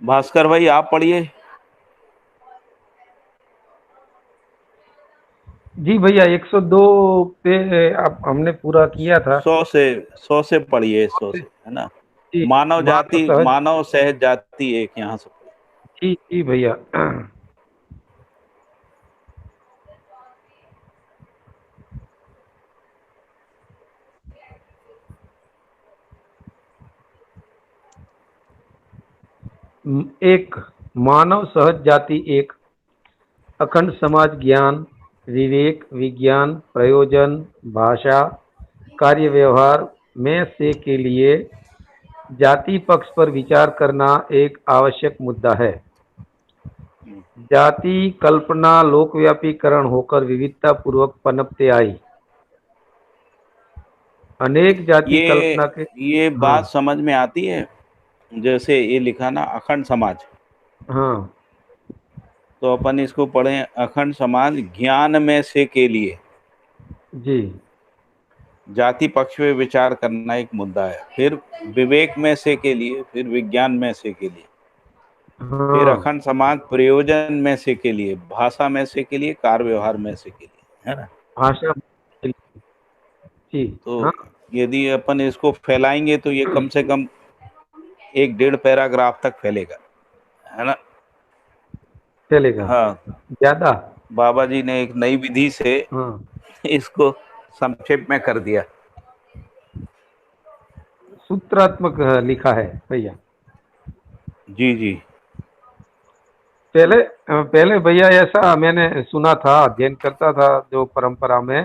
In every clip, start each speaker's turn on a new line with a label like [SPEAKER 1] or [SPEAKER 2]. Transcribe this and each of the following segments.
[SPEAKER 1] भास्कर भाई आप पढ़िए।
[SPEAKER 2] जी भैया 102 पे आप हमने पूरा किया था।
[SPEAKER 1] 100 से पढ़िए, 100 से, है ना।
[SPEAKER 2] जी
[SPEAKER 1] मानव
[SPEAKER 2] मानव
[SPEAKER 1] जाति,
[SPEAKER 2] सहज।
[SPEAKER 1] मानव सहज जाति एक, यहाँ से।
[SPEAKER 2] जी जी भैया। एक, मानव सहज जाति एक, अखंड समाज ज्ञान, विवेक, विज्ञान, प्रयोजन, भाषा, कार्य व्यवहार में से के लिए जाति पक्ष पर विचार करना एक आवश्यक मुद्दा है। जाति कल्पना लोकव्यापीकरण होकर विविधता पूर्वक पनपते आई। अनेक जाति
[SPEAKER 1] ये
[SPEAKER 2] कल्पना के।
[SPEAKER 1] ये
[SPEAKER 2] हाँ
[SPEAKER 1] बात समझ में आती है। जैसे ये लिखा ना, अखंड समाज।
[SPEAKER 2] हाँ।
[SPEAKER 1] तो अपन इसको पढ़ें, अखंड समाज ज्ञान में से के लिए
[SPEAKER 2] जी
[SPEAKER 1] जाति पक्ष में विचार करना एक मुद्दा है। फिर विवेक में से के लिए, फिर विज्ञान में से के लिए, फिर
[SPEAKER 2] हाँ।
[SPEAKER 1] अखंड समाज प्रयोजन में से के लिए, भाषा में से के लिए, कार्य व्यवहार में से के लिए, है ना।
[SPEAKER 2] भाषा। जी।
[SPEAKER 1] तो
[SPEAKER 2] हाँ।
[SPEAKER 1] यदि अपन इसको फैलाएंगे तो ये कम से कम एक डेढ़ पैराग्राफ तक फैलेगा, है ना।
[SPEAKER 2] चलेगा।
[SPEAKER 1] हाँ,
[SPEAKER 2] ज्यादा।
[SPEAKER 1] बाबा जी ने एक नई विधि से
[SPEAKER 2] हाँ।
[SPEAKER 1] इसको संक्षेप में कर दिया।
[SPEAKER 2] सूत्रात्मक लिखा है भैया।
[SPEAKER 1] जी जी।
[SPEAKER 2] पहले भैया ऐसा मैंने सुना था, अध्ययन करता था जो परंपरा में।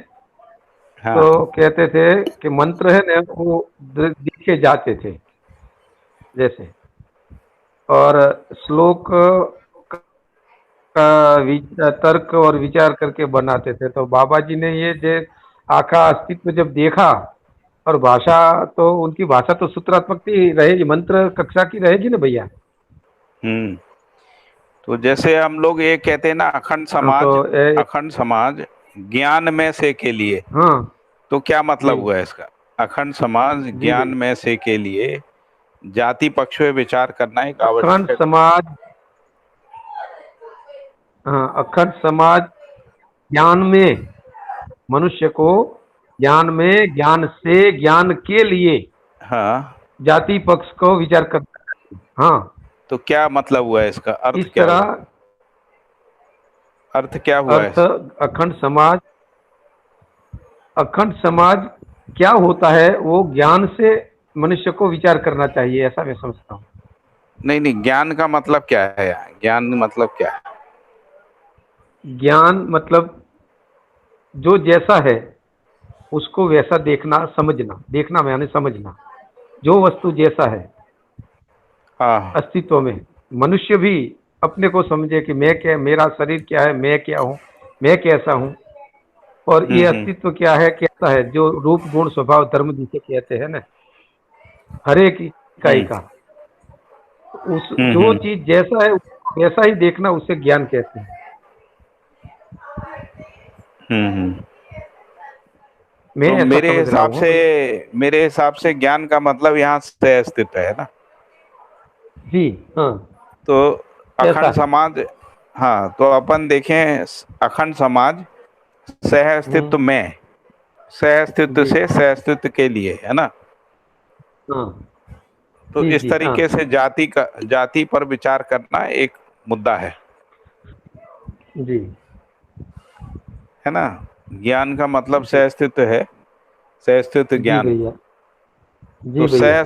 [SPEAKER 1] हाँ।
[SPEAKER 2] तो कहते थे कि मंत्र है ना वो लिखे जाते थे जैसे, और श्लोक का तर्क और विचार करके बनाते थे। तो बाबा जी ने ये जो आका अस्तित्व जब देखा, और भाषा, तो उनकी भाषा तो सूत्रात्मक ही रहेगी, मंत्र कक्षा की रहेगी ना भैया।
[SPEAKER 1] हम्म। तो जैसे हम लोग ये कहते हैं ना, अखंड
[SPEAKER 2] हाँ, तो
[SPEAKER 1] समाज, अखंड समाज ज्ञान में से के लिए।
[SPEAKER 2] हाँ।
[SPEAKER 1] तो क्या
[SPEAKER 2] जी
[SPEAKER 1] मतलब हुआ इसका? अखंड समाज
[SPEAKER 2] जी
[SPEAKER 1] ज्ञान
[SPEAKER 2] भैया।
[SPEAKER 1] में से के लिए जाति पक्ष में विचार करना एक
[SPEAKER 2] अखंड
[SPEAKER 1] आवश्यक।
[SPEAKER 2] समाज। हाँ, अखंड समाज ज्ञान में, मनुष्य को ज्ञान में, ज्ञान से, ज्ञान के लिए
[SPEAKER 1] हाँ,
[SPEAKER 2] जाति पक्ष को विचार करना चाहिए। हाँ।
[SPEAKER 1] तो क्या मतलब हुआ इसका? अर्थ
[SPEAKER 2] इस
[SPEAKER 1] क्या हुआ?
[SPEAKER 2] तरह
[SPEAKER 1] अर्थ क्या हुआ
[SPEAKER 2] अर्थ,
[SPEAKER 1] इसका?
[SPEAKER 2] अखंड समाज, अखंड समाज क्या होता है वो ज्ञान से मनुष्य को विचार करना चाहिए, ऐसा मैं समझता हूँ।
[SPEAKER 1] नहीं नहीं, ज्ञान का मतलब क्या है यहाँ? ज्ञान मतलब क्या है?
[SPEAKER 2] ज्ञान मतलब जो जैसा है उसको वैसा देखना, समझना, देखना मैंने समझना, जो वस्तु जैसा है
[SPEAKER 1] हाँ।
[SPEAKER 2] अस्तित्व में। मनुष्य भी अपने को समझे कि मैं क्या, मेरा शरीर क्या है, मैं क्या हूँ, मैं कैसा हूँ, और ये
[SPEAKER 1] हम्म।
[SPEAKER 2] अस्तित्व क्या है, कैसा है, जो रूप गुण स्वभाव धर्म जिसे कहते हैं ना, हर एक इकाई
[SPEAKER 1] हम्म।
[SPEAKER 2] का। उस जो
[SPEAKER 1] हम्म।
[SPEAKER 2] चीज जैसा है उसको वैसा ही देखना, उसे ज्ञान कहते हैं।
[SPEAKER 1] हम्म।
[SPEAKER 2] मैं
[SPEAKER 1] तो
[SPEAKER 2] ऐसा समझ रहा हूँ भैया।
[SPEAKER 1] मेरे हिसाब से ज्ञान का मतलब यहाँ से अस्तित्व है ना।
[SPEAKER 2] जी हाँ।
[SPEAKER 1] तो
[SPEAKER 2] ऐसा
[SPEAKER 1] अखंड
[SPEAKER 2] है।
[SPEAKER 1] समाज। हाँ, तो अपन देखें, अखंड समाज सह अस्तित्व
[SPEAKER 2] हम्म।
[SPEAKER 1] में, सह अस्तित्व
[SPEAKER 2] जी
[SPEAKER 1] से सह अस्तित्व के लिए, है ना।
[SPEAKER 2] हाँ।
[SPEAKER 1] तो
[SPEAKER 2] जी
[SPEAKER 1] इस
[SPEAKER 2] जी हाँ।
[SPEAKER 1] तरीके से जाति पर विचार करना एक मुद्दा
[SPEAKER 2] जी
[SPEAKER 1] है ना। ज्ञान का मतलब
[SPEAKER 2] जी।
[SPEAKER 1] सह अस्तित्व है, सह अस्तित्व
[SPEAKER 2] जी
[SPEAKER 1] ज्ञान।
[SPEAKER 2] भैया।
[SPEAKER 1] तो
[SPEAKER 2] जी भैया।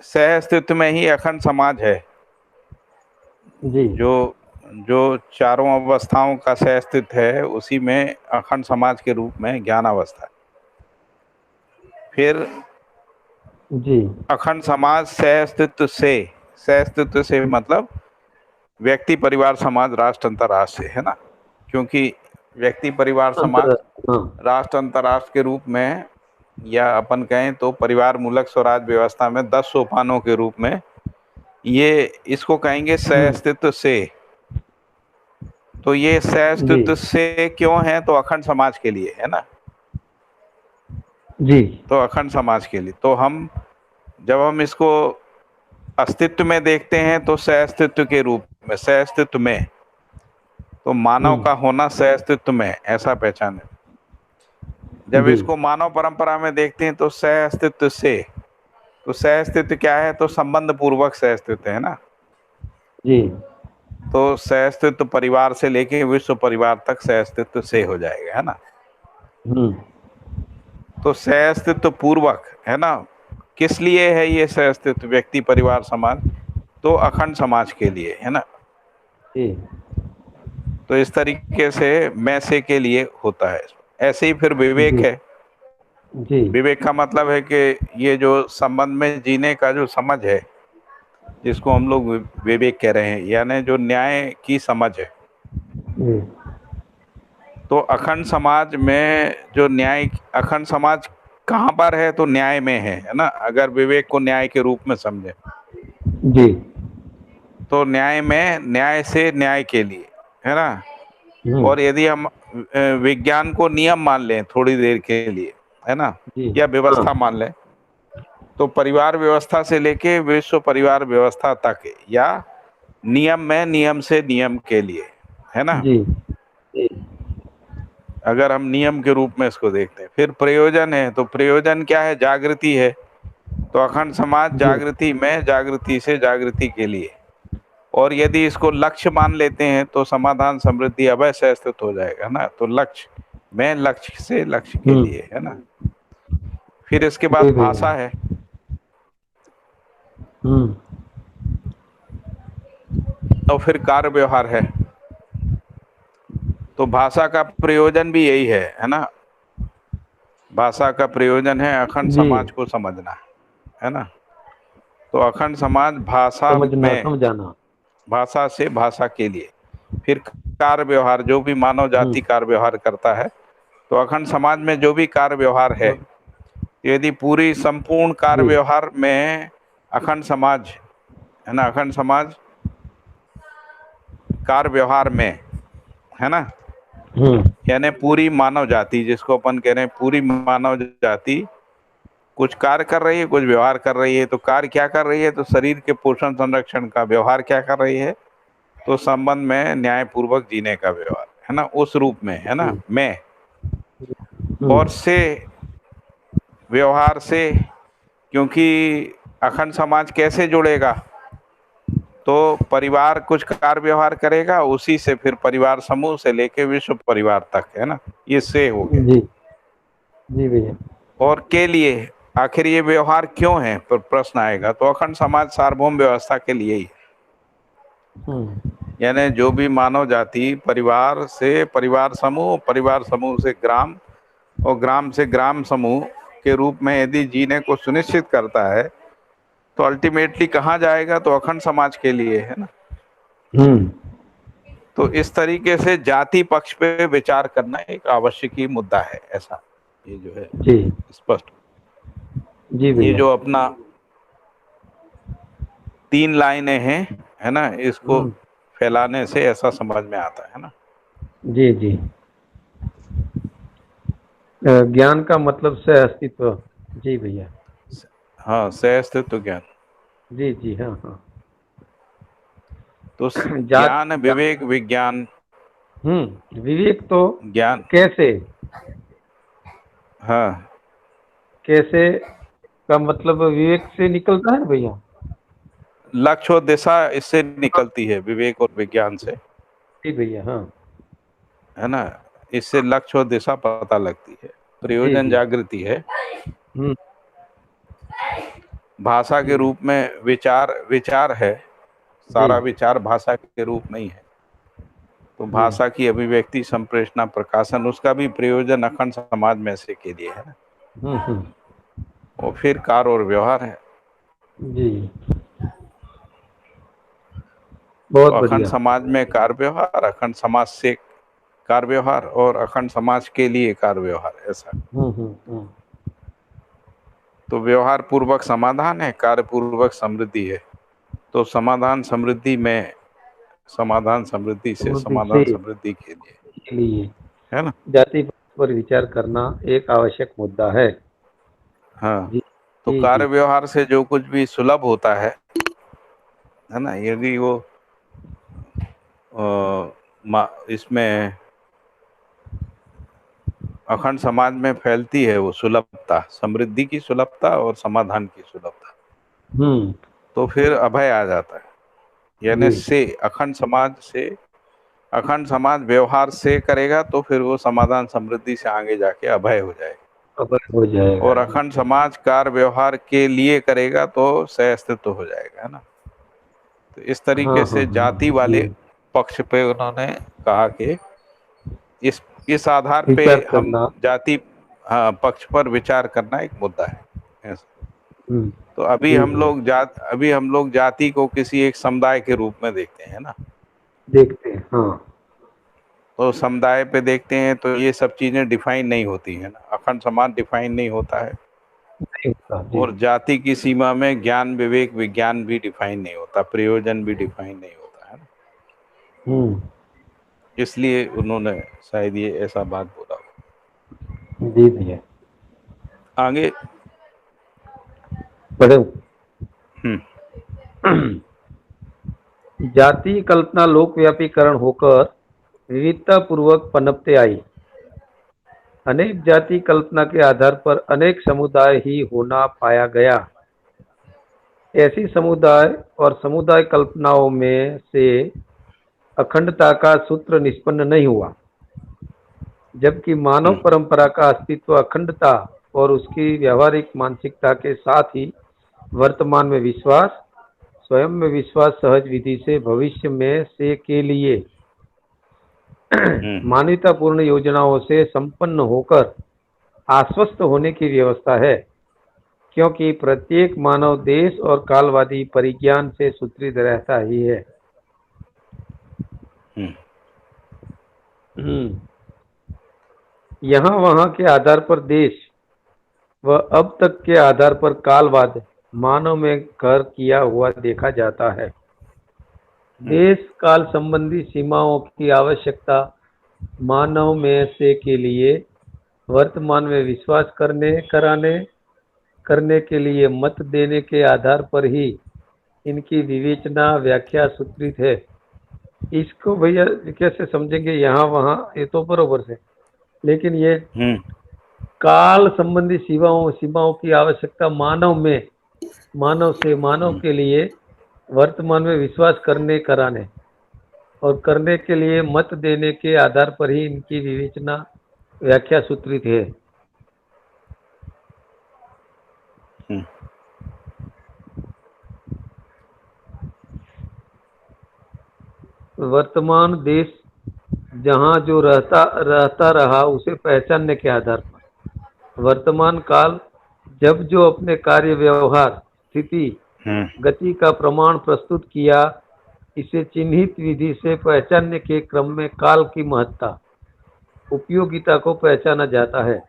[SPEAKER 1] सह अस्तित्व में ही अखंड समाज है।
[SPEAKER 2] जी
[SPEAKER 1] जो जो चारों अवस्थाओं का सह अस्तित्व है, उसी में अखंड समाज के रूप में ज्ञान अवस्था है। फिर
[SPEAKER 2] जी।
[SPEAKER 1] अखंड समाज सह अस्तित्व से मतलब व्यक्ति परिवार समाज राष्ट्र अंतर्राष्ट्र से, है ना। क्योंकि व्यक्ति परिवार समाज
[SPEAKER 2] अंतर। हाँ।
[SPEAKER 1] राष्ट्र अंतर्राष्ट्र के रूप में, या अपन कहें तो परिवार मूलक स्वराज व्यवस्था में 10 सोपानों के रूप में, ये इसको कहेंगे सह
[SPEAKER 2] हम्म।
[SPEAKER 1] अस्तित्व से। तो ये सह
[SPEAKER 2] जी
[SPEAKER 1] अस्तित्व से क्यों है? तो अखंड समाज के लिए, है ना।
[SPEAKER 2] जी।
[SPEAKER 1] तो अखंड समाज के लिए तो हम, जब हम इसको अस्तित्व में देखते हैं तो सह अस्तित्व के रूप में, सह अस्तित्व में, तो मानव का होना सह अस्तित्व में ऐसा पहचाने। जब
[SPEAKER 2] जी
[SPEAKER 1] इसको मानव परंपरा में देखते हैं तो सह अस्तित्व से, तो सह अस्तित्व क्या है, तो संबंध पूर्वक सह अस्तित्व है ना।
[SPEAKER 2] जी
[SPEAKER 1] तो सह अस्तित्व परिवार से लेके विश्व परिवार तक सह अस्तित्व से हो जाएगा, है ना।
[SPEAKER 2] हम्म
[SPEAKER 1] तो सह अस्तित्व पूर्वक, है ना, किस लिए है ये सह अस्तित्व, व्यक्ति परिवार समाज, तो अखंड समाज के लिए, है ना।
[SPEAKER 2] जी
[SPEAKER 1] तो इस तरीके से मैं से के लिए होता है। ऐसे ही फिर विवेक
[SPEAKER 2] जी
[SPEAKER 1] है।
[SPEAKER 2] जी
[SPEAKER 1] विवेक का मतलब है कि ये जो संबंध में जीने का जो समझ है, जिसको हम लोग विवेक कह रहे हैं, यानी जो न्याय की समझ है।
[SPEAKER 2] जी
[SPEAKER 1] तो अखंड समाज में जो न्याय, अखंड समाज कहाँ पर है, तो न्याय में है ना। अगर विवेक को न्याय के रूप में समझे
[SPEAKER 2] जी
[SPEAKER 1] तो न्याय में, न्याय से न्याय के लिए, है ना।
[SPEAKER 2] हम्म
[SPEAKER 1] और यदि हम विज्ञान को नियम मान लें थोड़ी देर के लिए, है ना,
[SPEAKER 2] जी
[SPEAKER 1] या
[SPEAKER 2] हाँ
[SPEAKER 1] व्यवस्था मान लें, तो परिवार व्यवस्था से लेके विश्व परिवार व्यवस्था तक, या नियम में नियम से नियम के लिए, है ना।
[SPEAKER 2] जी जी
[SPEAKER 1] अगर हम नियम के रूप में इसको देखते हैं, फिर प्रयोजन है, तो प्रयोजन क्या है, जागृति है। तो अखंड समाज
[SPEAKER 2] जी
[SPEAKER 1] जागृति में, जागृति से जागृति के लिए। और यदि इसको लक्ष्य मान लेते हैं तो समाधान समृद्धि अभय से स्थित हो जाएगा ना। तो लक्ष्य में, लक्ष्य से लक्ष्य के
[SPEAKER 2] हम्म
[SPEAKER 1] लिए, है ना। फिर इसके
[SPEAKER 2] जी
[SPEAKER 1] बाद
[SPEAKER 2] भैया
[SPEAKER 1] भाषा है।
[SPEAKER 2] हम्म
[SPEAKER 1] और फिर कार्य व्यवहार है। तो भाषा का प्रयोजन भी यही है ना। भाषा का प्रयोजन है अखंड
[SPEAKER 2] जी
[SPEAKER 1] समाज को समझना, है ना। तो अखंड समाज भाषा
[SPEAKER 2] समझना
[SPEAKER 1] में,
[SPEAKER 2] समझाना
[SPEAKER 1] भाषा से भाषा के लिए। फिर कार्य व्यवहार, जो भी मानव जाति
[SPEAKER 2] हम्म
[SPEAKER 1] कार्य व्यवहार करता है, तो अखंड समाज में जो भी कार्य व्यवहार है,
[SPEAKER 2] हाँ,
[SPEAKER 1] यदि पूरी संपूर्ण कार्य
[SPEAKER 2] जी
[SPEAKER 1] व्यवहार में अखंड समाज, है ना, अखंड समाज कार्य व्यवहार में, है ना,
[SPEAKER 2] हम्म
[SPEAKER 1] यानी पूरी मानव जाति, जिसको अपन कह रहे हैं पूरी मानव जाति कुछ कार्य कर रही है, कुछ व्यवहार कर रही है। तो कार्य क्या कर रही है, तो शरीर के पोषण संरक्षण का। व्यवहार क्या कर रही है, तो संबंध में न्याय पूर्वक जीने का व्यवहार, है ना, उस रूप में, है ना,
[SPEAKER 2] जी
[SPEAKER 1] मैं। और
[SPEAKER 2] हम्म
[SPEAKER 1] से, व्यवहार से, क्योंकि अखंड समाज कैसे जुड़ेगा, तो परिवार कुछ कार्य व्यवहार करेगा, उसी से फिर परिवार समूह से लेके विश्व परिवार तक, है ना, ये से हो गया।
[SPEAKER 2] जी जी भैया
[SPEAKER 1] और के लिए, आखिर ये व्यवहार क्यों है, पर प्रश्न आएगा, तो अखंड समाज सार्वभौम व्यवस्था के लिए ही।
[SPEAKER 2] हम्म
[SPEAKER 1] यानी जो भी मानव जाति परिवार से परिवार समूह, परिवार समूह से ग्राम, और ग्राम से ग्राम समूह के रूप में यदि जीने को सुनिश्चित करता है, तो अल्टीमेटली कहाँ जाएगा, तो अखंड समाज के लिए, है ना।
[SPEAKER 2] हम्म
[SPEAKER 1] तो इस तरीके से जाति पक्ष पे विचार करना एक आवश्यक ही मुद्दा है, ऐसा ये जो है
[SPEAKER 2] जी
[SPEAKER 1] स्पष्ट।
[SPEAKER 2] जी
[SPEAKER 1] ये
[SPEAKER 2] भैया
[SPEAKER 1] जो अपना 3 लाइनें हैं, है ना, इसको
[SPEAKER 2] हम्म
[SPEAKER 1] फैलाने से ऐसा समझ में आता है ना।
[SPEAKER 2] जी जी ज्ञान का मतलब से अस्तित्व जी भैया
[SPEAKER 1] हाँ, सह अस्तित्व ज्ञान।
[SPEAKER 2] जी जी हाँ हाँ
[SPEAKER 1] तो
[SPEAKER 2] जात
[SPEAKER 1] ज्ञान, विवेक, विज्ञान,
[SPEAKER 2] विवेक तो
[SPEAKER 1] ज्ञान,
[SPEAKER 2] कैसे
[SPEAKER 1] हाँ,
[SPEAKER 2] कैसे का मतलब विवेक से निकलता है भैया
[SPEAKER 1] लक्ष्य और दिशा इससे निकलती है, विवेक और विज्ञान से,
[SPEAKER 2] जी भैया हाँ
[SPEAKER 1] है ना। इससे लक्ष्य और दिशा पता लगती है।
[SPEAKER 2] जी
[SPEAKER 1] प्रयोजन
[SPEAKER 2] जी
[SPEAKER 1] जागृति है।
[SPEAKER 2] हम्म
[SPEAKER 1] भाषा के
[SPEAKER 2] जी
[SPEAKER 1] रूप में विचार, विचार है,
[SPEAKER 2] जी
[SPEAKER 1] सारा विचार भाषा के रूप में ही है। तो
[SPEAKER 2] जी
[SPEAKER 1] भाषा की अभिव्यक्ति, संप्रेषणा, प्रकाशन, उसका भी प्रयोजन अखंड समाज में से के लिए, है ना।
[SPEAKER 2] हम्म
[SPEAKER 1] और फिर कार्य और व्यवहार है।
[SPEAKER 2] जी
[SPEAKER 1] तो
[SPEAKER 2] बहुत
[SPEAKER 1] अखंड
[SPEAKER 2] बढ़िया
[SPEAKER 1] समाज में कार्य व्यवहार, अखंड समाज से कार्य व्यवहार, और अखंड समाज के लिए कार्य व्यवहार, ऐसा।
[SPEAKER 2] हम्म
[SPEAKER 1] तो व्यवहार पूर्वक समाधान है, कार्य पूर्वक समृद्धि है। तो समाधान समृद्धि में, समाधान समृद्धि से
[SPEAKER 2] समृद्धि से
[SPEAKER 1] समाधान समृद्धि के लिए,
[SPEAKER 2] के लिए
[SPEAKER 1] है ना।
[SPEAKER 2] जाति पर विचार करना एक आवश्यक मुद्दा है
[SPEAKER 1] हाँ,
[SPEAKER 2] जी
[SPEAKER 1] तो
[SPEAKER 2] जी
[SPEAKER 1] कार्य
[SPEAKER 2] जी
[SPEAKER 1] व्यवहार से जो कुछ भी सुलभ होता है, है ना। यदि वो इसमें अखंड समाज में फैलती है वो सुलभता, समृद्धि की सुलभता और समाधान की सुलभता,
[SPEAKER 2] हम्म।
[SPEAKER 1] तो फिर अभय आ जाता है। यानी
[SPEAKER 2] जी।
[SPEAKER 1] से अखंड समाज व्यवहार से करेगा तो फिर वो समाधान समृद्धि से आगे जाके अभय हो जाएगा।
[SPEAKER 2] अब हो जाएगा
[SPEAKER 1] और
[SPEAKER 2] जी।
[SPEAKER 1] अखंड समाज कार्य व्यवहार के लिए करेगा तो सह अस्तित्व हो जाएगा, है ना। तो इस
[SPEAKER 2] हाँ
[SPEAKER 1] तरीके
[SPEAKER 2] हाँ
[SPEAKER 1] से
[SPEAKER 2] हाँ
[SPEAKER 1] जाति
[SPEAKER 2] जी।
[SPEAKER 1] वाले पक्ष पे उन्होंने कहा कि इस इस आधार पे
[SPEAKER 2] विचार
[SPEAKER 1] हम
[SPEAKER 2] करना।
[SPEAKER 1] जाति, हाँ, पक्ष पर विचार करना एक मुद्दा है ऐसा।
[SPEAKER 2] हम्म।
[SPEAKER 1] तो
[SPEAKER 2] जी जी।
[SPEAKER 1] अभी हम लोग जाति को किसी एक समुदाय के रूप में देखते हैं ना।
[SPEAKER 2] देखते हैं हाँ।
[SPEAKER 1] तो समुदाय पे देखते हैं तो ये सब चीजें डिफाइन नहीं होती है ना, अखंड समाज डिफाइन नहीं होता है।
[SPEAKER 2] नहीं होता जी।
[SPEAKER 1] और जाति की सीमा में ज्ञान विवेक विज्ञान भी डिफाइन नहीं होता, प्रयोजन भी डिफाइन नहीं होता है ना।
[SPEAKER 2] हम्म।
[SPEAKER 1] इसलिए उन्होंने शायद ये ऐसा बात बोला।
[SPEAKER 2] जी भैया।
[SPEAKER 1] आगे।
[SPEAKER 2] पढ़ो।
[SPEAKER 1] हम्म।
[SPEAKER 2] जाति कल्पना लोकव्यापीकरण होकर विविधता पूर्वक पनपते आई। अनेक जाति कल्पना के आधार पर अनेक समुदाय ही होना पाया गया। ऐसी समुदाय और समुदाय कल्पनाओं में से अखंडता का सूत्र निष्पन्न नहीं हुआ, जबकि मानव
[SPEAKER 1] हम्म।
[SPEAKER 2] परंपरा का अस्तित्व अखंडता और उसकी व्यावहारिक मानसिकता के साथ ही वर्तमान में विश्वास, स्वयं में विश्वास सहज विधि से भविष्य में से के लिए
[SPEAKER 1] हम्म।
[SPEAKER 2] मान्यतापूर्ण योजनाओं से संपन्न होकर आश्वस्त होने की व्यवस्था है, क्योंकि प्रत्येक मानव देश और कालवादी परिज्ञान से सूत्रित रहता ही है।
[SPEAKER 1] हम्म।
[SPEAKER 2] यहाँ वहाँ के आधार पर देश व अब तक के आधार पर कालवाद मानव में घर किया हुआ देखा जाता है।
[SPEAKER 1] हम्म।
[SPEAKER 2] देश काल संबंधी सीमाओं की आवश्यकता मानव में से के लिए वर्तमान में विश्वास करने के लिए मत देने के आधार पर ही इनकी विवेचना व्याख्या सूत्रित है। इसको भैया कैसे समझेंगे, यहाँ वहाँ ये तो बरोबर से, लेकिन ये
[SPEAKER 1] हम्म।
[SPEAKER 2] काल संबंधी सीमाओं की आवश्यकता मानव से मानव के लिए वर्तमान में विश्वास कराने और करने के लिए मत देने के आधार पर ही इनकी विवेचना व्याख्या सूत्रित है।
[SPEAKER 1] हम्म।
[SPEAKER 2] वर्तमान देश जहाँ जो रहता रहा उसे पहचानने के आधार पर वर्तमान काल जब जो अपने कार्य व्यवहार स्थिति
[SPEAKER 1] हम्म।
[SPEAKER 2] गति का प्रमाण प्रस्तुत किया, इसे चिन्हित विधि से पहचानने के क्रम में काल की महत्ता उपयोगिता को पहचाना जाता है।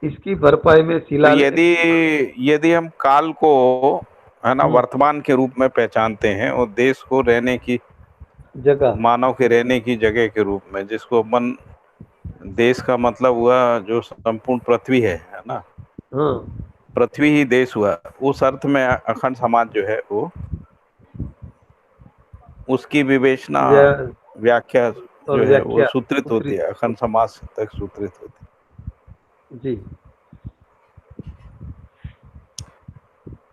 [SPEAKER 2] इसकी भरपाई में
[SPEAKER 1] तो
[SPEAKER 2] शिला
[SPEAKER 1] यदि यदि हम काल को, है ना,
[SPEAKER 2] हम्म,
[SPEAKER 1] वर्तमान के रूप में पहचानते हैं और देश को रहने की,
[SPEAKER 2] जगह।
[SPEAKER 1] मानव के रहने की जगह के रूप में, जिसको अपन, देश का मतलब हुआ जो संपूर्ण पृथ्वी है ना,
[SPEAKER 2] हाँ।
[SPEAKER 1] पृथ्वी ही देश हुआ। उस अर्थ में अखंड समाज जो है वो, उसकी विवेचना
[SPEAKER 2] व्या-
[SPEAKER 1] व्याख्या
[SPEAKER 2] और
[SPEAKER 1] जो है वो
[SPEAKER 2] व्याख्या
[SPEAKER 1] सूत्रित होती
[SPEAKER 2] सूत्रित
[SPEAKER 1] है, अखंड समाज तक सूत्रित होती
[SPEAKER 2] जी।
[SPEAKER 1] है।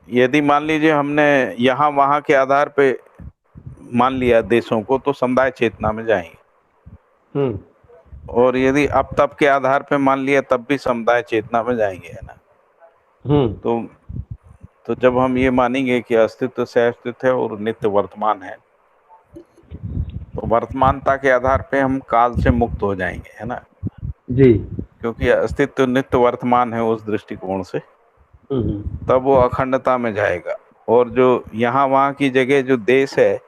[SPEAKER 1] यदि मान लीजिए हमने यहाँ वहाँ के आधार पे मान लिया देशों को, तो समुदाय चेतना में जाएंगे।
[SPEAKER 2] हम्म।
[SPEAKER 1] और यदि अब तब के आधार पे मान लिया, तब भी समुदाय चेतना में जाएंगे, है ना।
[SPEAKER 2] हम्म।
[SPEAKER 1] तो जब हम ये मानेंगे कि अस्तित्व से अस्तित्व है और नित्य वर्तमान है, तो वर्तमानता के आधार पे हम काल से मुक्त हो जाएंगे, है ना।
[SPEAKER 2] जी।
[SPEAKER 1] क्योंकि अस्तित्व नित्य वर्तमान है उस दृष्टिकोण से, तब वो अखंडता में जाएगा। और जो यहाँ वहाँ की जगह जो देश है,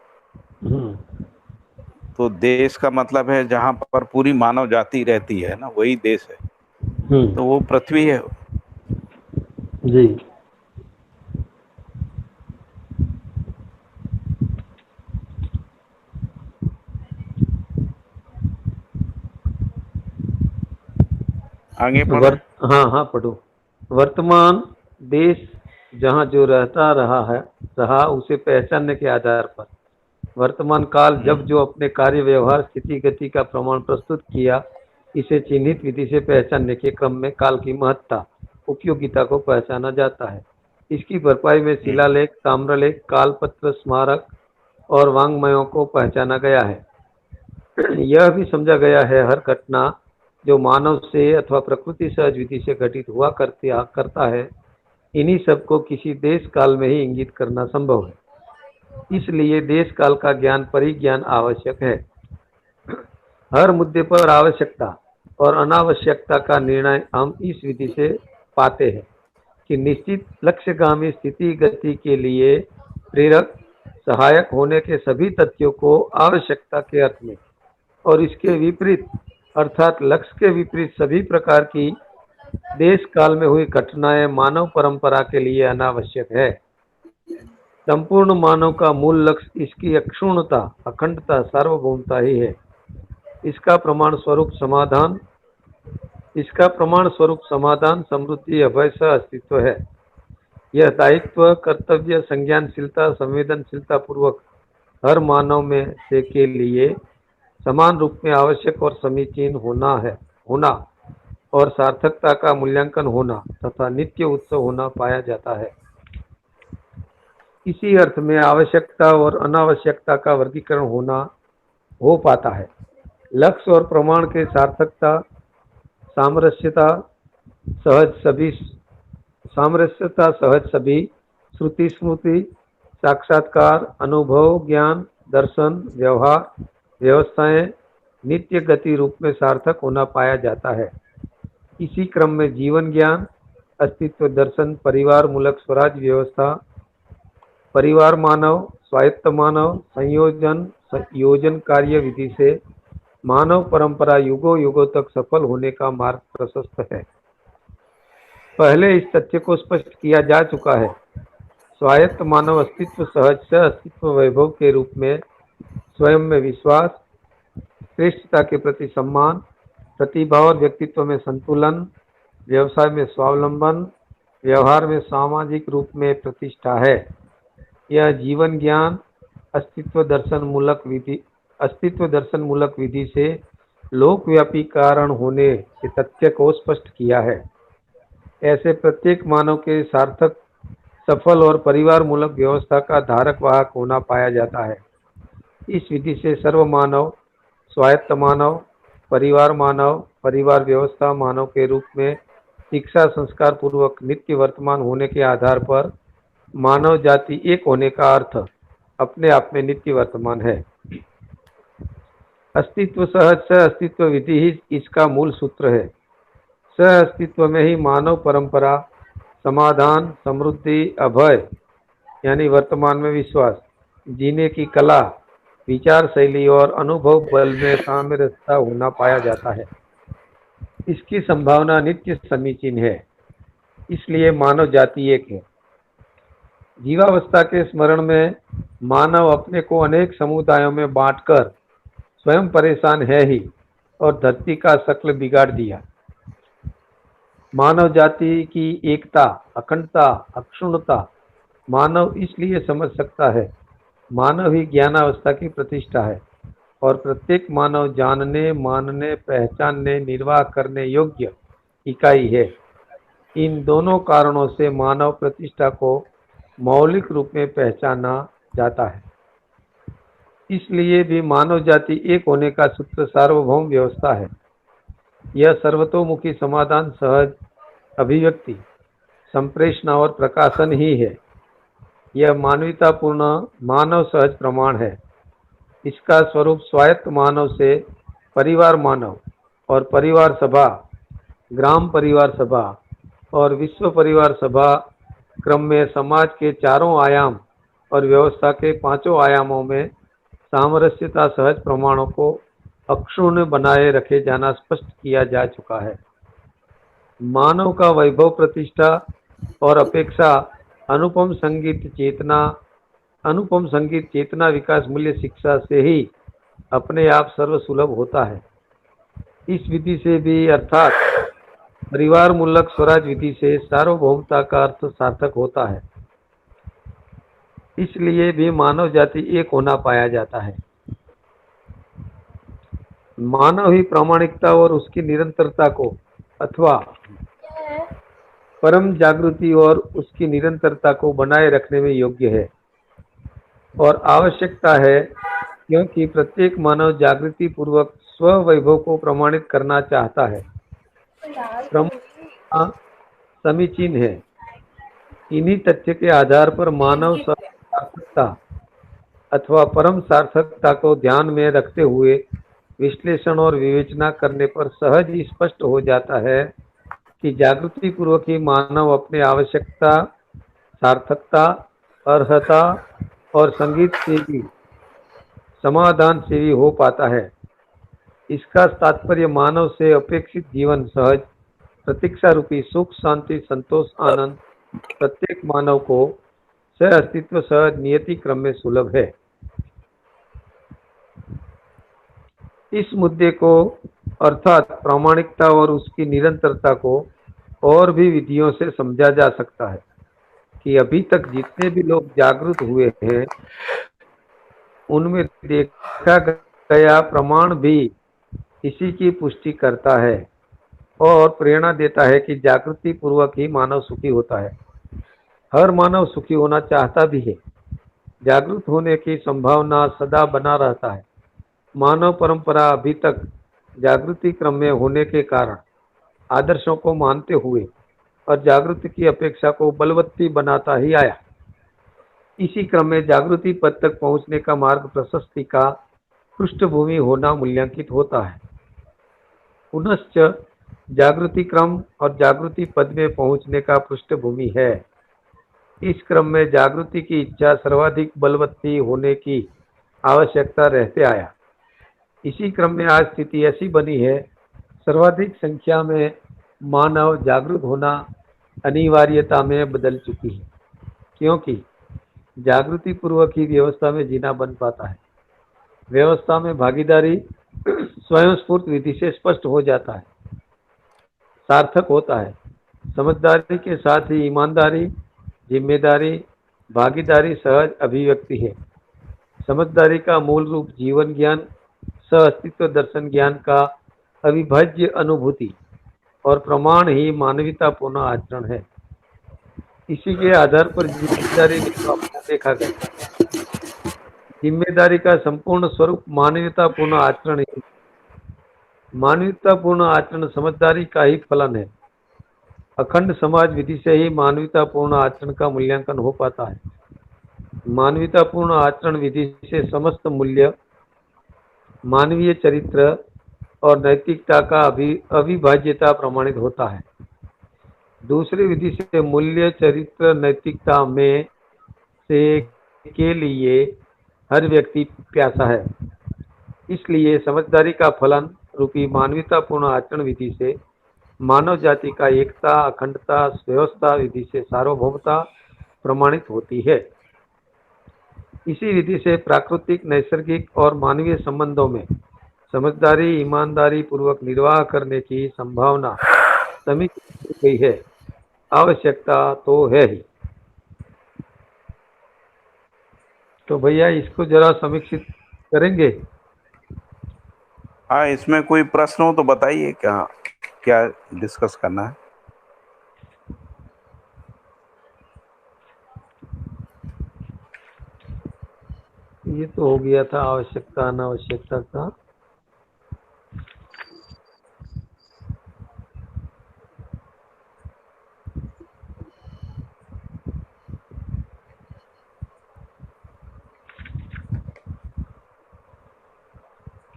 [SPEAKER 2] हम्म।
[SPEAKER 1] तो देश का मतलब है जहाँ पर पूरी मानव जाति रहती है ना, वही देश है। तो वो पृथ्वी है।
[SPEAKER 2] जी।
[SPEAKER 1] आगे पढ़े।
[SPEAKER 2] हाँ हाँ पढ़ो। वर्तमान देश जहाँ जो रहता रहा उसे पहचानने के आधार पर वर्तमान काल जब जो अपने कार्य व्यवहार स्थिति गति का प्रमाण प्रस्तुत किया, इसे चिन्हित विधि से पहचानने के क्रम में काल की महत्ता उपयोगिता को पहचाना जाता है। इसकी भरपाई में शिलालेख, ताम्रलेख, कालपत्र, स्मारक और वांग्मयों को पहचाना गया है। यह भी समझा गया है हर घटना जो मानव से अथवा प्रकृति सहज विधि से घटित हुआ करता है, इन्हीं सबको किसी देश काल में ही इंगित करना संभव है। इसलिए देश काल का ज्ञान परिज्ञान आवश्यक है। हर मुद्दे पर आवश्यकता और अनावश्यकता का निर्णय हम इस विधि से पाते हैं कि निश्चित लक्ष्यगामी स्थिति गति के लिए प्रेरक सहायक होने के सभी तथ्यों को आवश्यकता के अर्थ में और इसके विपरीत अर्थात लक्ष्य के विपरीत सभी प्रकार की देश काल में हुई घटनाएं मानव परंपरा के लिए अनावश्यक है। संपूर्ण मानव का मूल लक्ष्य इसकी अक्षुण्णता, अखंडता, सार्वभौमता ही है। इसका प्रमाण स्वरूप समाधान, समृद्धि, अभय सह अस्तित्व है। यह दायित्व, कर्तव्य, संज्ञानशीलता, संवेदनशीलता पूर्वक हर मानव में से के लिए समान रूप में आवश्यक और समीचीन होना और सार्थकता का मूल्यांकन होना तथा नित्य उत्सव होना पाया जाता है। इसी अर्थ में आवश्यकता और अनावश्यकता का वर्गीकरण हो पाता है। लक्ष्य और प्रमाण के सार्थकता, सामरस्यता, सहज सभी, श्रुति स्मृति, साक्षात्कार, अनुभव, ज्ञान, दर्शन, व्यवहार, व्यवस्थाएं नित्य गति रूप में सार्थक होना पाया जाता है। इसी क्रम में जीवन ज्ञान, अस्तित्व दर्शन, परिवार मूलक स्वराज व्यवस्था, परिवार मानव, स्वायत्त मानव, योजन कार्य विधि से मानव परंपरा युगों युगों तक सफल होने का मार्ग प्रशस्त है। पहले इस तथ्य को स्पष्ट किया जा चुका है। स्वायत्त मानव अस्तित्व सहज से अस्तित्व वैभव के रूप में स्वयं में विश्वास, श्रेष्ठता के प्रति सम्मान, प्रतिभा और व्यक्तित्व में संतुलन, व्यवसाय में स्वावलंबन, व्यवहार में सामाजिक रूप में प्रतिष्ठा है। यह जीवन ज्ञान अस्तित्व दर्शन मूलक विधि से लोकव्यापी कारण होने के तथ्य को स्पष्ट किया है। ऐसे प्रत्येक मानव के सार्थक, सफल और परिवार मूलक व्यवस्था का धारक वाहक होना पाया जाता है। इस विधि से सर्व मानव, स्वायत्त मानव, परिवार व्यवस्था मानव के रूप में शिक्षा संस्कार पूर्वक नित्य वर्तमान होने के आधार पर मानव जाति एक होने का अर्थ अपने आप में नित्य वर्तमान है। अस्तित्व सहज सह अस्तित्व विधि ही इसका मूल सूत्र है। सह अस्तित्व में ही मानव परंपरा, समाधान, समृद्धि, अभय यानी वर्तमान में विश्वास, जीने की कला, विचार शैली और अनुभव बल में सामरस्यता होना पाया जाता है। इसकी संभावना नित्य समीचीन है। इसलिए मानव जाति एक है। जीवावस्था के स्मरण में मानव अपने को अनेक समुदायों में बांटकर स्वयं परेशान है ही और धरती का शक्ल बिगाड़ दिया। मानव जाति की एकता, अखंडता, अक्षुण्णता मानव इसलिए समझ सकता है। मानव ही ज्ञानावस्था की प्रतिष्ठा है और प्रत्येक मानव जानने, मानने, पहचानने, निर्वाह करने योग्य इकाई है। इन दोनों कारणों से मानव प्रतिष्ठा को मौलिक रूप में पहचाना जाता है। इसलिए भी मानव जाति एक होने का सूत्र सार्वभौम व्यवस्था है। यह सर्वतोमुखी समाधान, सहज अभिव्यक्ति, संप्रेषणा और प्रकाशन ही है। यह मानवतापूर्ण मानव सहज प्रमाण है। इसका स्वरूप स्वायत्त मानव से परिवार मानव और परिवार सभा, ग्राम परिवार सभा और विश्व परिवार सभा क्रम में समाज के चारों आयाम और व्यवस्था के पांचों आयामों में सामरस्यता सहज प्रमाणों को अक्षुण्ण बनाए रखे जाना स्पष्ट किया जा चुका है। मानव का वैभव, प्रतिष्ठा और अपेक्षा अनुपम संगीत चेतना विकास मूल्य शिक्षा से ही अपने आप सर्वसुलभ होता है। इस विधि से भी अर्थात परिवार मूलक स्वराज विधि से सार्वभौमता का अर्थ सार्थक होता है, इसलिए भी मानव जाति एक होना पाया जाता है। मानव ही प्रामाणिकता और उसकी निरंतरता को अथवा परम जागृति और उसकी निरंतरता को बनाए रखने में योग्य है और आवश्यकता है, क्योंकि प्रत्येक मानव जागृति पूर्वक स्व वैभव को प्रमाणित करना चाहता है। प्रमाण समीचीन है। इन्हीं तथ्य के आधार पर मानव सार्थकता अथवा परम सार्थकता को ध्यान में रखते हुए विश्लेषण और विवेचना करने पर सहज ही स्पष्ट हो जाता है कि जागृति पूर्वक ही मानव अपने आवश्यकता, सार्थकता, अर्हता और संगीत से भी समाधान सेवी हो पाता है। इसका तात्पर्य मानव से अपेक्षित जीवन, सहज प्रतीक्षा रूपी सुख, शांति, संतोष, आनंद प्रत्येक मानव को सह अस्तित्व सहज नियति क्रम में सुलभ है। इस मुद्दे को अर्थात प्रामाणिकता और उसकी निरंतरता को और भी विधियों से समझा जा सकता है कि अभी तक जितने भी लोग जागृत हुए हैं उनमें देखा गया प्रमाण भी इसी की पुष्टि करता है और प्रेरणा देता है कि जागृति पूर्वक ही मानव सुखी होता है। हर मानव सुखी होना चाहता भी है। जागृत होने की संभावना सदा बना रहता है। मानव परंपरा अभी तक जागृति क्रम में होने के कारण आदर्शों को मानते हुए और जागृति की अपेक्षा को बलवत्ती बनाता ही आया। इसी क्रम में जागृति पद तक पहुंचने का मार्ग प्रशस्ति का पृष्ठभूमि होना मूल्यांकित होता है। पुनश्च जागृति क्रम और जागृति पद में पहुंचने का पृष्ठभूमि है। इस क्रम में जागृति की इच्छा सर्वाधिक बलवत्ती होने की आवश्यकता रहते आया। इसी क्रम में आज स्थिति ऐसी बनी है, सर्वाधिक संख्या में मानव जागरूक होना अनिवार्यता में बदल चुकी है, क्योंकि जागृति पूर्वक ही व्यवस्था में जीना बन पाता है। व्यवस्था में भागीदारी स्वयं स्फूर्त विधि से स्पष्ट हो जाता है, सार्थक होता है। समझदारी के साथ ही ईमानदारी, जिम्मेदारी, भागीदारी सहज अभिव्यक्ति है। समझदारी का मूल रूप जीवन ज्ञान, सह अस्तित्व दर्शन ज्ञान का अविभाज्य अनुभूति और प्रमाण ही मानवतापूर्ण आचरण है। इसी के आधार पर जिम्मेदारी देखा गया। जिम्मेदारी का संपूर्ण स्वरूप मानवतापूर्ण आचरण है। मानवतापूर्ण आचरण समझदारी का ही फलन है। अखंड समाज विधि से ही मानवतापूर्ण आचरण का मूल्यांकन हो पाता है। मानवतापूर्ण आचरण विधि से समस्त मूल्य, मानवीय चरित्र और नैतिकता का अविभाज्यता प्रमाणित होता है। दूसरी विधि से मूल्य, चरित्र, नैतिकता में से के लिए हर व्यक्ति प्यासा है। इसलिए समझदारी का फलन रूपी मानवतापूर्ण आचरण विधि से मानव जाति का एकता, अखंडता, व्यवस्था विधि से सार्वभौमता प्रमाणित होती है। इसी विधि से प्राकृतिक, नैसर्गिक और मानवीय संबंधों में समझदारी, ईमानदारी पूर्वक निर्वाह करने की संभावना समीक्षित की गई है। आवश्यकता तो है ही। तो भैया इसको जरा समीक्षित करेंगे।
[SPEAKER 1] हाँ, इसमें कोई प्रश्न हो तो बताइए, क्या क्या डिस्कस करना है।
[SPEAKER 2] ये तो हो गया था आवश्यकता अनावश्यकता का।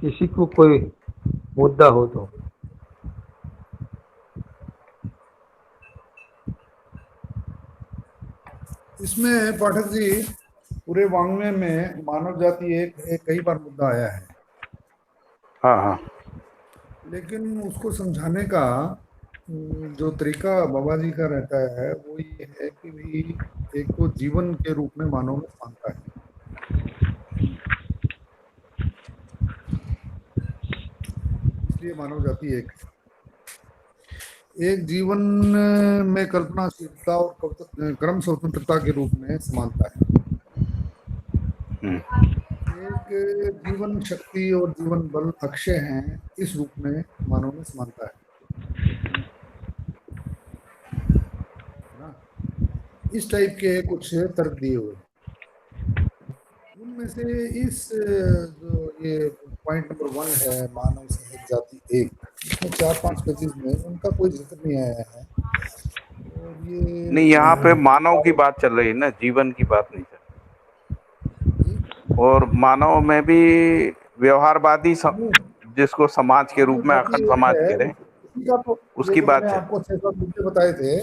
[SPEAKER 2] किसी को कोई मुद्दा हो तो।
[SPEAKER 3] इसमें पाठक जी, पूरे वाङ्मय में मानव जाति एक कई बार मुद्दा आया है।
[SPEAKER 1] हाँ हाँ।
[SPEAKER 3] लेकिन उसको समझाने का जो तरीका बाबा जी का रहता है वो ये है कि भाई एक तो जीवन के रूप में मानव में मानता है, इसलिए मानव जाति एक है। एक जीवन में कल्पनाशीलता और क्रम स्वतंत्रता के रूप में समानता है।
[SPEAKER 1] हम्म।
[SPEAKER 3] एक जीवन शक्ति और जीवन बल अक्षय हैं, इस रूप में मानव में समानता है ना। इस टाइप के कुछ तर्क दिए हुए हैं। उनमें से इस जो ये पॉइंट नंबर 1 है, मानव संहित जाति एक, इसमें 4-5 पेजेस में उनका कोई जिक्र नहीं आया है। और ये
[SPEAKER 1] नहीं, यहाँ पे मानव की बात चल रही है ना, जीवन की बात नहीं चल
[SPEAKER 3] जी,
[SPEAKER 1] रही। और मानव में भी व्यवहारवादी
[SPEAKER 3] मानव
[SPEAKER 1] जिसको समाज के
[SPEAKER 3] मानव
[SPEAKER 1] रूप में
[SPEAKER 3] जाति
[SPEAKER 1] अखंड
[SPEAKER 3] एक
[SPEAKER 1] समाज
[SPEAKER 3] है,
[SPEAKER 1] कह रहे हैं,
[SPEAKER 3] इसी का तो ये
[SPEAKER 1] उसकी
[SPEAKER 3] जो मैंने
[SPEAKER 1] बात है।
[SPEAKER 3] आपको 6-7 मुद्दे बताए थे,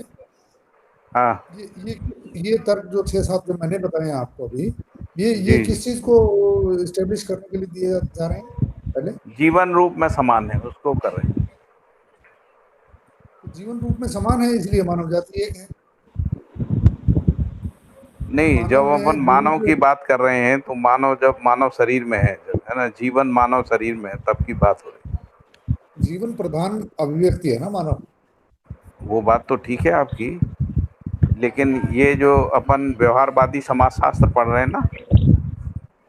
[SPEAKER 1] हाँ
[SPEAKER 3] ये ये ये तर्क जो 6-7 जो मैंने बताए हैं आपको अभी, ये
[SPEAKER 1] जी,
[SPEAKER 3] किस चीज को इस्टेब्लिश करने के लिए दिए जा रहे हैं पहले?
[SPEAKER 1] जीवन रूप में समान है उसको कर रहे हैं।
[SPEAKER 3] जीवन रूप में समान है, इसलिए मानव जाति एक है।
[SPEAKER 1] नहीं,
[SPEAKER 3] मानव
[SPEAKER 1] जब
[SPEAKER 3] में
[SPEAKER 1] अपन
[SPEAKER 3] जीवन
[SPEAKER 1] मानव की
[SPEAKER 3] के
[SPEAKER 1] बात कर रहे हैं तो मानव जब मानव शरीर में है ना, जीवन मानव शरीर में है तब की बात हो रही
[SPEAKER 3] जीवन प्रधान अभिव्यक्ति है ना मानव।
[SPEAKER 1] है। वो बात तो ठीक है आपकी, लेकिन ये जो अपन व्यवहारवादी समाजशास्त्र पढ़ रहे हैं ना,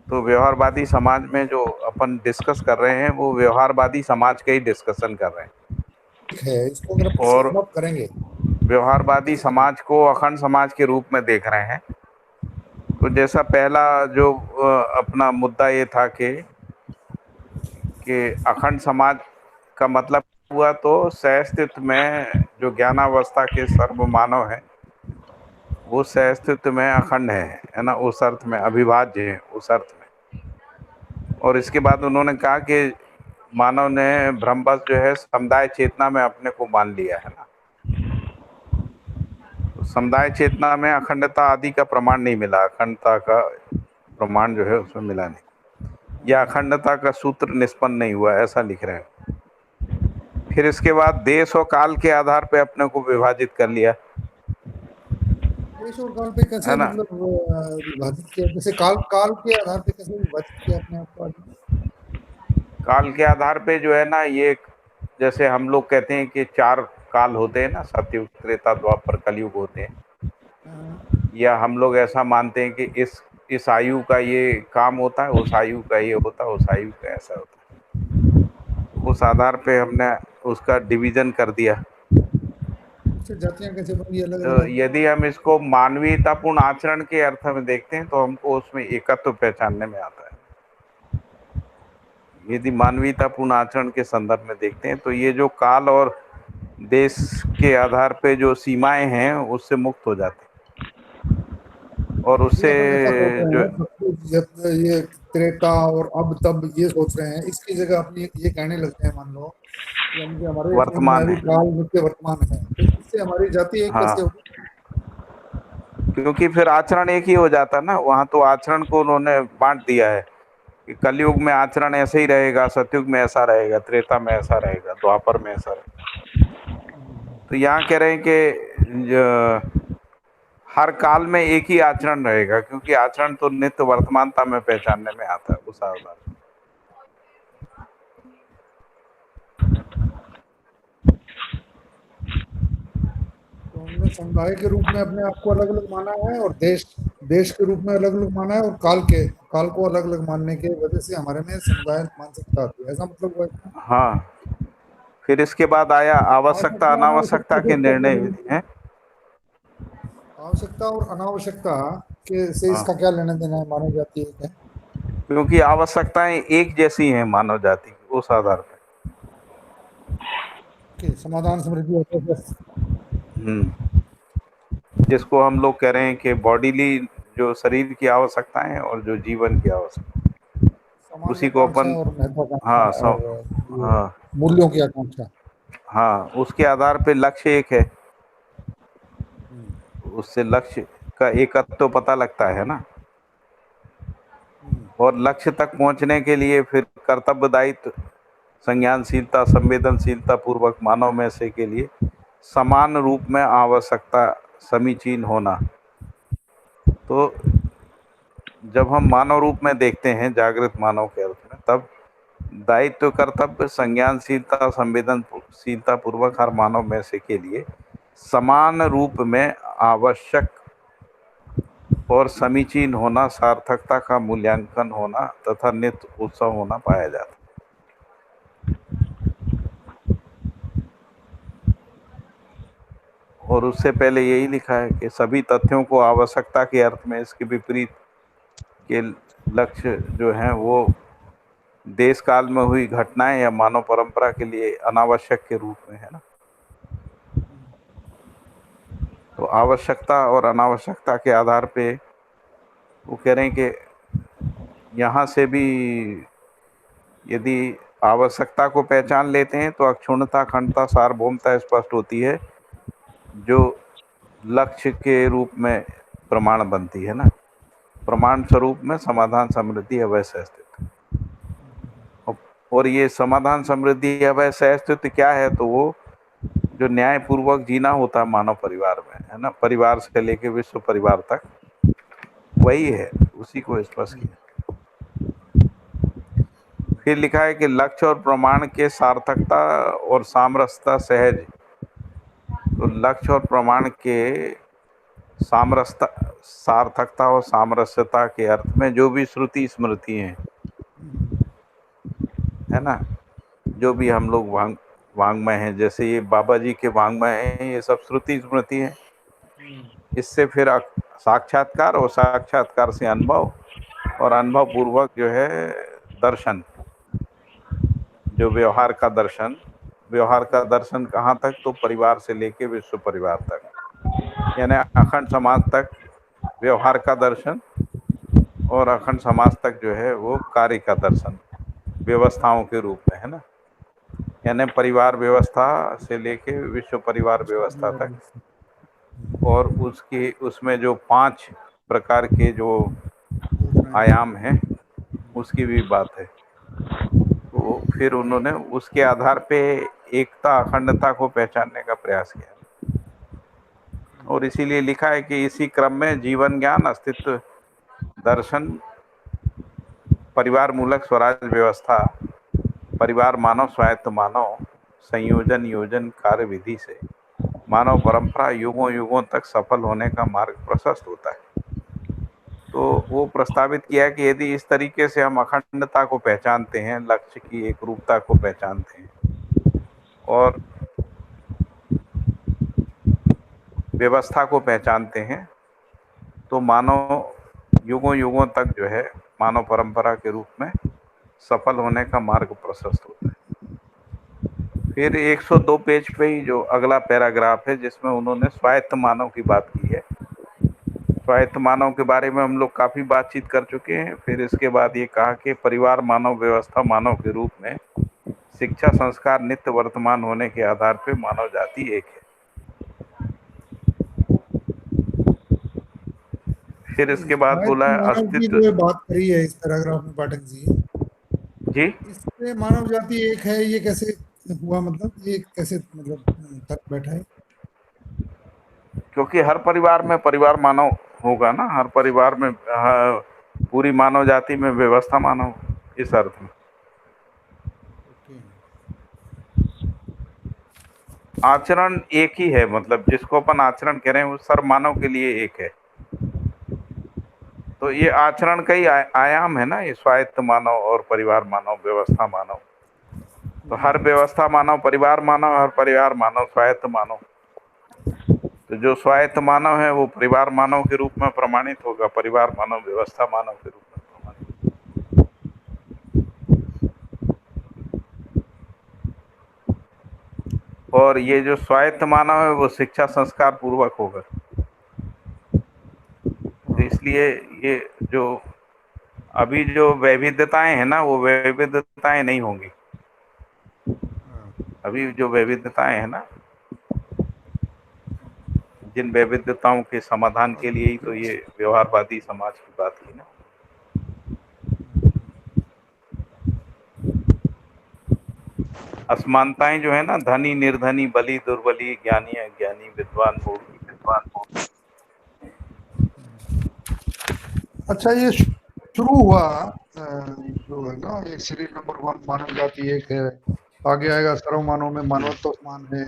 [SPEAKER 1] तो व्यवहारवादी समाज में जो अपन डिस्कस कर रहे हैं वो व्यवहारवादी समाज का ही डिस्कशन कर रहे हैं।
[SPEAKER 3] ठीक है, इसको अगर अपन
[SPEAKER 1] और
[SPEAKER 3] सम अप करेंगे
[SPEAKER 1] व्यवहारवादी
[SPEAKER 3] कैसे करेंगे?
[SPEAKER 1] समाज को अखंड समाज के रूप में देख रहे हैं। तो जैसा पहला जो अपना मुद्दा ये था कि अखंड समाज का मतलब हुआ तो सहअस्तित्व में जो ज्ञानावस्था के सर्व मानव है वो सहअस्तित्व में अखंड है ना, उस अर्थ में अविभाज्य है उस अर्थ में। और इसके बाद उन्होंने कहा कि मानव ने भ्रमवश जो है समुदाय चेतना में अपने को मान लिया है ना। तो समुदाय चेतना में अखंडता आदि का प्रमाण नहीं मिला, अखंडता का प्रमाण जो है उसमें मिला नहीं, या अखंडता का सूत्र निष्पन्न नहीं हुआ, ऐसा लिख रहे हैं। फिर इसके बाद देश और काल के आधार पे अपने को विभाजित कर लिया,
[SPEAKER 3] देश और काल पे
[SPEAKER 1] है
[SPEAKER 3] कैसे
[SPEAKER 1] ना।
[SPEAKER 3] मतलब विभाजित किया? जैसे काल काल के आधार पे कैसे विभाजित किया अपने आप को आदमी
[SPEAKER 1] काल के आधार पे जो है ना, ये जैसे हम लोग कहते हैं कि 4 काल होते हैं ना, सतयुग त्रेता द्वापर कलयुग होते हैं,
[SPEAKER 3] ने?
[SPEAKER 1] या हम लोग ऐसा मानते हैं कि इस आयु का ये काम होता है, उस आयु का ये होता है, उस आयु का ऐसा होता है। उस आधार पे हमने उसका डिवीजन कर दिया।
[SPEAKER 3] उससे जातियां कैसे बनी अलग
[SPEAKER 1] तो
[SPEAKER 3] अलग आदमी?
[SPEAKER 1] यदि हम इसको मानवीयतापूर्ण आचरण के अर्थ में देखते हैं तो हमको उसमें एकत्व पहचानने में आता है। यदि मानवीयतापूर्ण आचरण के संदर्भ में देखते हैं तो ये जो काल और देश के आधार पे जो सीमाएं हैं उससे मुक्त हो जाते हैं, और
[SPEAKER 3] ये
[SPEAKER 1] उससे
[SPEAKER 3] अपन ऐसा सोच रहे
[SPEAKER 1] जो
[SPEAKER 3] हैं सब कुछ, जब ये त्रेता और अब तब ये सोच रहे हैं, इसकी जगह अपनी ये कहने लगते हैं, मान लो यानी कि हमारे जीवन में
[SPEAKER 1] वर्तमान
[SPEAKER 3] अभी
[SPEAKER 1] है।
[SPEAKER 3] काल नित्य वर्तमान है, तो इससे हमारी जाति एक कैसे
[SPEAKER 1] हाँ,
[SPEAKER 3] होगी?
[SPEAKER 1] क्योंकि फिर आचरण एक ही हो जाता है ना, वहाँ तो आचरण को उन्होंने बांट दिया है कि कलयुग में आचरण ऐसे ही रहेगा, सतयुग में ऐसा रहेगा, त्रेता में ऐसा रहेगा, द्वापर में ऐसा रहेगा। तो यहाँ कह रहे हैं कि हर काल में एक ही आचरण रहेगा, क्योंकि आचरण तो नित्य वर्तमानता में पहचानने में आता है उस आधार पर।
[SPEAKER 3] तो हमने समुदाय के रूप में अपने आप को अलग अलग माना है, और देश देश के रूप में अलग अलग माना है, और काल को अलग अलग मानने की वजह से हमारे में समुदाय मानसिकता आती है, ऐसा मतलब हुआ इसका?
[SPEAKER 1] हाँ, फिर इसके बाद आया आवश्यकता
[SPEAKER 3] आवश्यकता
[SPEAKER 1] अनावश्यकता
[SPEAKER 3] अनावश्यकता से
[SPEAKER 1] के
[SPEAKER 3] इसका क्या
[SPEAKER 1] निर्णय
[SPEAKER 3] लेना
[SPEAKER 1] विधि
[SPEAKER 3] देना?
[SPEAKER 1] हैं।
[SPEAKER 3] आवश्यकता और अनावश्यकता के से
[SPEAKER 1] हाँ,
[SPEAKER 3] इसका क्या लेना देना है? मानव जाति एक है
[SPEAKER 1] क्योंकि आवश्यकताएं एक जैसी हैं मानव जाति की, उस आधार पर।
[SPEAKER 3] कि समाधान समृद्धि होता है बस।
[SPEAKER 1] जिसको हम लोग कह रहे हैं कि बॉडीली जो शरीर की आवश्यकताएं हैं और जो जीवन की आवश्यकता,
[SPEAKER 3] सामान्य
[SPEAKER 1] उसी को
[SPEAKER 3] आकांक्षा
[SPEAKER 1] अपन,
[SPEAKER 3] और महत्वाकांक्षा
[SPEAKER 1] हाँ
[SPEAKER 3] और ये
[SPEAKER 1] हाँ
[SPEAKER 3] मूल्यों की आकांक्षा।
[SPEAKER 1] हाँ, उसके आधार पे लक्ष्य एक है,
[SPEAKER 3] हम्म,
[SPEAKER 1] उससे लक्ष्य का एकत्व तो पता लगता है ना।
[SPEAKER 3] हम्म,
[SPEAKER 1] और लक्ष्य तक पहुंचने के लिए फिर कर्तव्य दायित्व, संज्ञानशीलता, संवेदनशीलता पूर्वक मानव में से के लिए समान रूप में आवश्यकता समीचीन होना। तो जब हम मानव रूप में देखते हैं जागृत मानव के अर्थ में, तब दायित्व, कर्तव्य, संज्ञानशीलता, संवेदनशीलता पूर्वक हर मानव में से के लिए समान रूप में आवश्यक और समीचीन होना, सार्थकता का मूल्यांकन होना तथा नित्य उत्सव होना पाया जाता है। और उससे पहले यही लिखा है कि सभी तथ्यों को आवश्यकता के अर्थ में इसके विपरीत के लक्ष्य जो हैं वो देश काल में हुई घटनाएं या मानव परंपरा के लिए अनावश्यक के रूप में है ना। तो आवश्यकता और अनावश्यकता के आधार पे वो कह रहे हैं कि यहाँ से भी यदि आवश्यकता को पहचान लेते हैं तो अक्षुण्णता, अखंडता, सार्वभौमता स्पष्ट होती है, जो लक्ष्य के रूप में प्रमाण बनती है ना। प्रमाण स्वरूप में समाधान, समृद्धि, अभय, सहस्तित्व। और ये समाधान, समृद्धि, अभय, सहस्तित्व क्या है? तो वो जो न्याय पूर्वक जीना होता है मानव परिवार में, है ना, परिवार से लेके विश्व परिवार तक, वही है, उसी को स्पष्ट किया। फिर लिखा है कि लक्ष्य और प्रमाण के सार्थकता और सामरस्यता सहज। तो लक्ष्य और प्रमाण के सामरस्यता, सार्थकता और सामरस्यता के अर्थ में जो भी श्रुति स्मृति हैं, है ना, जो भी हम लोग वांग्मय हैं, जैसे ये बाबा जी के वांग्मय हैं, ये सब श्रुति स्मृति हैं। इससे फिर साक्षात्कार, और साक्षात्कार से अनुभव, और अनुभव पूर्वक जो है दर्शन, जो व्यवहार का दर्शन। व्यवहार का दर्शन कहाँ तक? तो परिवार से लेके विश्व परिवार तक, यानी अखंड समाज तक व्यवहार का दर्शन, और अखंड समाज तक जो है वो कार्य का दर्शन व्यवस्थाओं के रूप में, है ना। यानी परिवार व्यवस्था से लेके विश्व परिवार व्यवस्था तक, और उसमें जो 5 प्रकार के जो आयाम हैं उसकी भी बात है। तो फिर उन्होंने उसके आधार पे एकता, अखंडता को पहचानने का प्रयास किया, और इसीलिए लिखा है कि इसी क्रम में जीवन ज्ञान, अस्तित्व दर्शन, परिवार मूलक स्वराज व्यवस्था, परिवार मानव, स्वायत्त मानव, संयोजन, योजन, कार्य विधि से मानव परंपरा युगों युगों तक सफल होने का मार्ग प्रशस्त होता है। तो वो प्रस्तावित किया कि यदि इस तरीके से हम अखंडता को पहचानते हैं, लक्ष्य की एक रूपता को पहचानते हैं, और व्यवस्था को पहचानते हैं, तो मानव युगों युगों तक जो है मानव परंपरा के रूप में सफल होने का मार्ग प्रशस्त होता है। फिर 102 पेज पे ही जो अगला पैराग्राफ है, जिसमें उन्होंने स्वायत्त मानव की बात की है। स्वायत्त मानव के बारे में हम लोग काफ़ी बातचीत कर चुके हैं। फिर इसके बाद ये कहा कि परिवार मानव, व्यवस्था मानव के रूप में शिक्षा, संस्कार नित्य वर्तमान होने के आधार पे मानव जाति एक है। फिर इसके बाद बोला है
[SPEAKER 3] मानव की
[SPEAKER 1] अस्तित्व।
[SPEAKER 3] जो बात करी है इस पैराग्राफ में पाठक जी, इससे मानव जाति एक है, ये कैसे हुआ? मतलब ये कैसे तक बैठा है?
[SPEAKER 1] क्योंकि हर परिवार में परिवार मानव होगा ना, हर परिवार में पूरी मानव जाति में व्यवस्था मानव, इस अर्थ में। आचरण एक ही है, मतलब जिसको अपन आचरण कह रहे हैं वो सर्व मानव के लिए एक है। तो ये आचरण का ही आयाम है ना, ये स्वायत्त मानव और परिवार मानव, व्यवस्था मानव। तो हर व्यवस्था मानव परिवार मानव, हर परिवार मानव स्वायत्त मानव। तो जो स्वायत्त मानव है वो परिवार मानव के रूप में प्रमाणित होगा, परिवार मानव व्यवस्था मानव के रूप में प्रमाणित। और ये जो स्वायत्त मानव है वो शिक्षा संस्कार पूर्वक होगा। तो इसलिए ये जो अभी जो वैविध्यताएं हैं ना, वो वैविध्यताएं नहीं होंगी। अभी जो वैविध्यताएं हैं ना, जिन वैविध्यताओं के समाधान के लिए ही तो ये व्यवहारवादी समाज की बात की ना। असमानताएं जो है ना, धनी निर्धनी, बली दुर्बली, ज्ञानी अज्ञानी, विद्वान मूर्ख।
[SPEAKER 3] अच्छा, ये शुरू हुआ जो है ना, एक सीरीज नंबर 1 मानव जाति एक है, आगे आएगा सर्व मानव में मानवत्व समान है,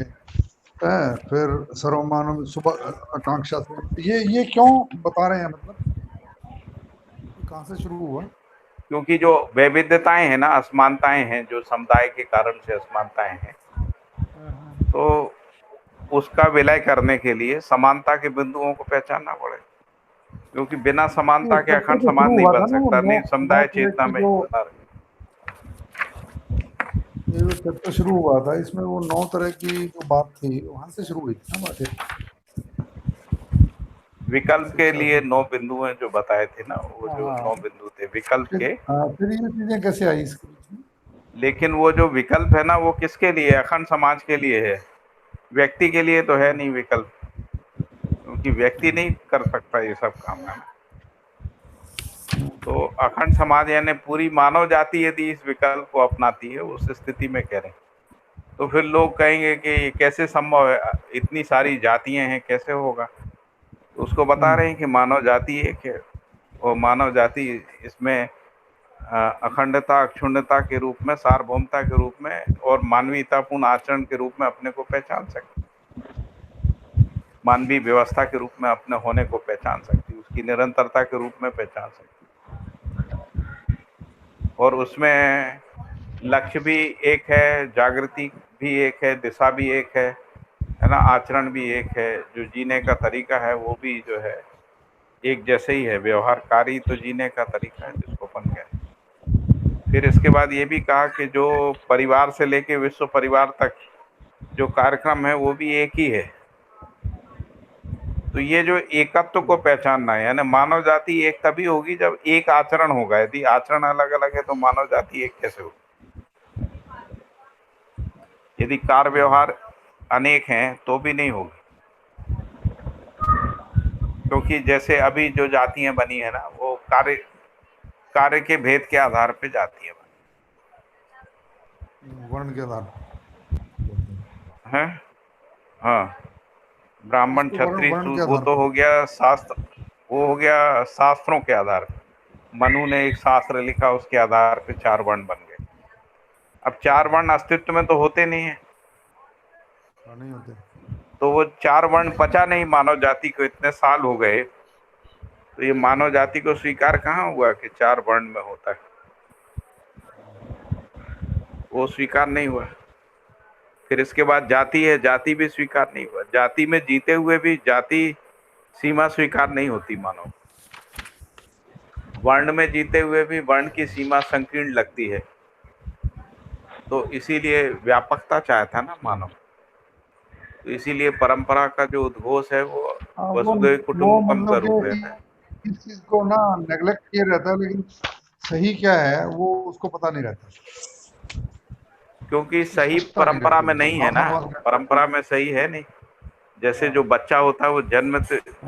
[SPEAKER 3] फिर सर्व मानव में सुबह आकांक्षा से, ये क्यों बता रहे हैं, मतलब ये कहाँ से शुरू हुआ?
[SPEAKER 1] क्योंकि जो वैविध्यताएं हैं ना, असमानताएं हैं, जो समुदाय के कारण से असमानताएं हैं, तो उसका विलय करने के लिए समानता के बिंदुओं को पहचानना पड़े, क्योंकि बिना समानता के
[SPEAKER 3] तब से
[SPEAKER 1] अखंड
[SPEAKER 3] तो
[SPEAKER 1] समाज
[SPEAKER 3] शुरू
[SPEAKER 1] नहीं
[SPEAKER 3] हुआ
[SPEAKER 1] बन
[SPEAKER 3] था ना, वो
[SPEAKER 1] सकता,
[SPEAKER 3] नौ
[SPEAKER 1] नहीं
[SPEAKER 3] नौ
[SPEAKER 1] समुदाय
[SPEAKER 3] तरह
[SPEAKER 1] चेतना
[SPEAKER 3] की
[SPEAKER 1] में
[SPEAKER 3] जो,
[SPEAKER 1] बना रहे।
[SPEAKER 3] ये जो चैप्टर शुरू हुआ था इसमें वो 9 तरह की जो बात थी वहां से शुरू हुई थी ना बातें,
[SPEAKER 1] विकल्प के
[SPEAKER 3] शिक्षा
[SPEAKER 1] लिए
[SPEAKER 3] से।
[SPEAKER 1] 9 बिंदु हैं जो बताए थे ना, वो
[SPEAKER 3] हाँ
[SPEAKER 1] जो
[SPEAKER 3] हाँ,
[SPEAKER 1] 9 बिंदु थे विकल्प
[SPEAKER 3] फिर
[SPEAKER 1] के।
[SPEAKER 3] हाँ, फिर ये चीजें कैसे आई इसके बीच में?
[SPEAKER 1] लेकिन वो जो विकल्प है ना, वो किसके लिए है? अखंड समाज के लिए है, व्यक्ति के लिए तो है नहीं विकल्प, क्योंकि व्यक्ति नहीं कर सकता ये सब काम है ना। तो अखंड समाज यानी पूरी मानव जाति यदि इस विकल्प को अपनाती है, उस स्थिति में कह रहे हैं, तो फिर लोग कहेंगे कि ये कैसे संभव है, इतनी सारी जातियां हैं, कैसे होगा? तो उसको बता रहे हैं कि मानव जाति एक है, और मानव जाति इसमें अखंडता, अक्षुण्णता के रूप में, सार्वभौमता के रूप में और मानवीयतापूर्ण आचरण के रूप में अपने को पहचान सकती, मानवीय व्यवस्था के रूप में अपने होने को पहचान सकती, उसकी निरंतरता के रूप में पहचान सकती, और उसमें लक्ष्य भी एक है, जागृति भी एक है, दिशा भी एक है ना, आचरण भी एक है, जो जीने का तरीका है वो भी जो है एक जैसे ही है, व्यवहारकारी तो जीने का तरीका है जिसको अपन कहें। फिर इसके बाद ये भी कहा कि जो परिवार से लेके विश्व परिवार तक जो कार्यक्रम है वो भी एक ही है। तो ये जो एकत्व को पहचानना है, यानी मानव जाति एक तभी होगी जब एक आचरण होगा, यदि आचरण अलग अलग है तो मानव जाति एक कैसे होगी? यदि कार्य व्यवहार अनेक हैं तो भी नहीं होगी, क्योंकि जैसे अभी जो जातियां बनी है ना, वो कार्य कार्य के भेद के आधार पे जातियां
[SPEAKER 3] वर्ण के आधार
[SPEAKER 1] बनी हैं। हाँ, ब्राह्मण,
[SPEAKER 3] इसको वर्ण
[SPEAKER 1] क्षत्रिय,
[SPEAKER 3] वर्ण के
[SPEAKER 1] शूद्र, वो
[SPEAKER 3] आधार
[SPEAKER 1] तो
[SPEAKER 3] पर।
[SPEAKER 1] हो गया शास्त्र, वो हो गया शास्त्रों के आधार पे। मनु ने एक शास्त्र लिखा, उसके आधार पे 4 वर्ण बन गए। अब 4 वर्ण अस्तित्व में तो होते नहीं है,
[SPEAKER 3] नहीं होते।
[SPEAKER 1] तो वो 4 वर्ण पचा नहीं मानव जाति को, इतने साल हो गए, तो ये मानव जाति को स्वीकार कहाँ हुआ कि 4 वर्ण में होता है? वो स्वीकार नहीं हुआ। फिर इसके बाद जाति है, जाति भी स्वीकार नहीं हुआ। जाति में जीते हुए भी जाति सीमा स्वीकार नहीं होती मानव। वर्ण में जीते हुए भी वर्ण की सीमा संकीर्ण लगती है, तो इसीलिए व्यापकता चाहता ना मानव। तो इसीलिए परंपरा का जो उद्घोष है वो
[SPEAKER 3] हाँ,
[SPEAKER 1] वसुधैव
[SPEAKER 3] वो
[SPEAKER 1] कुटुंबकम का
[SPEAKER 3] मतलब
[SPEAKER 1] रूप है,
[SPEAKER 3] कि इस चीज को ना नेग्लेक्ट किया रहता है, लेकिन सही क्या है वो उसको पता नहीं रहता,
[SPEAKER 1] क्योंकि
[SPEAKER 3] उसकी
[SPEAKER 1] सही
[SPEAKER 3] स्पष्टता नहीं
[SPEAKER 1] परंपरा
[SPEAKER 3] रहती,
[SPEAKER 1] में
[SPEAKER 3] उसको
[SPEAKER 1] नहीं है ना,
[SPEAKER 3] नॉर्मल मान
[SPEAKER 1] परंपरा में सही है नहीं। जैसे जो बच्चा होता है वो
[SPEAKER 3] हाँ,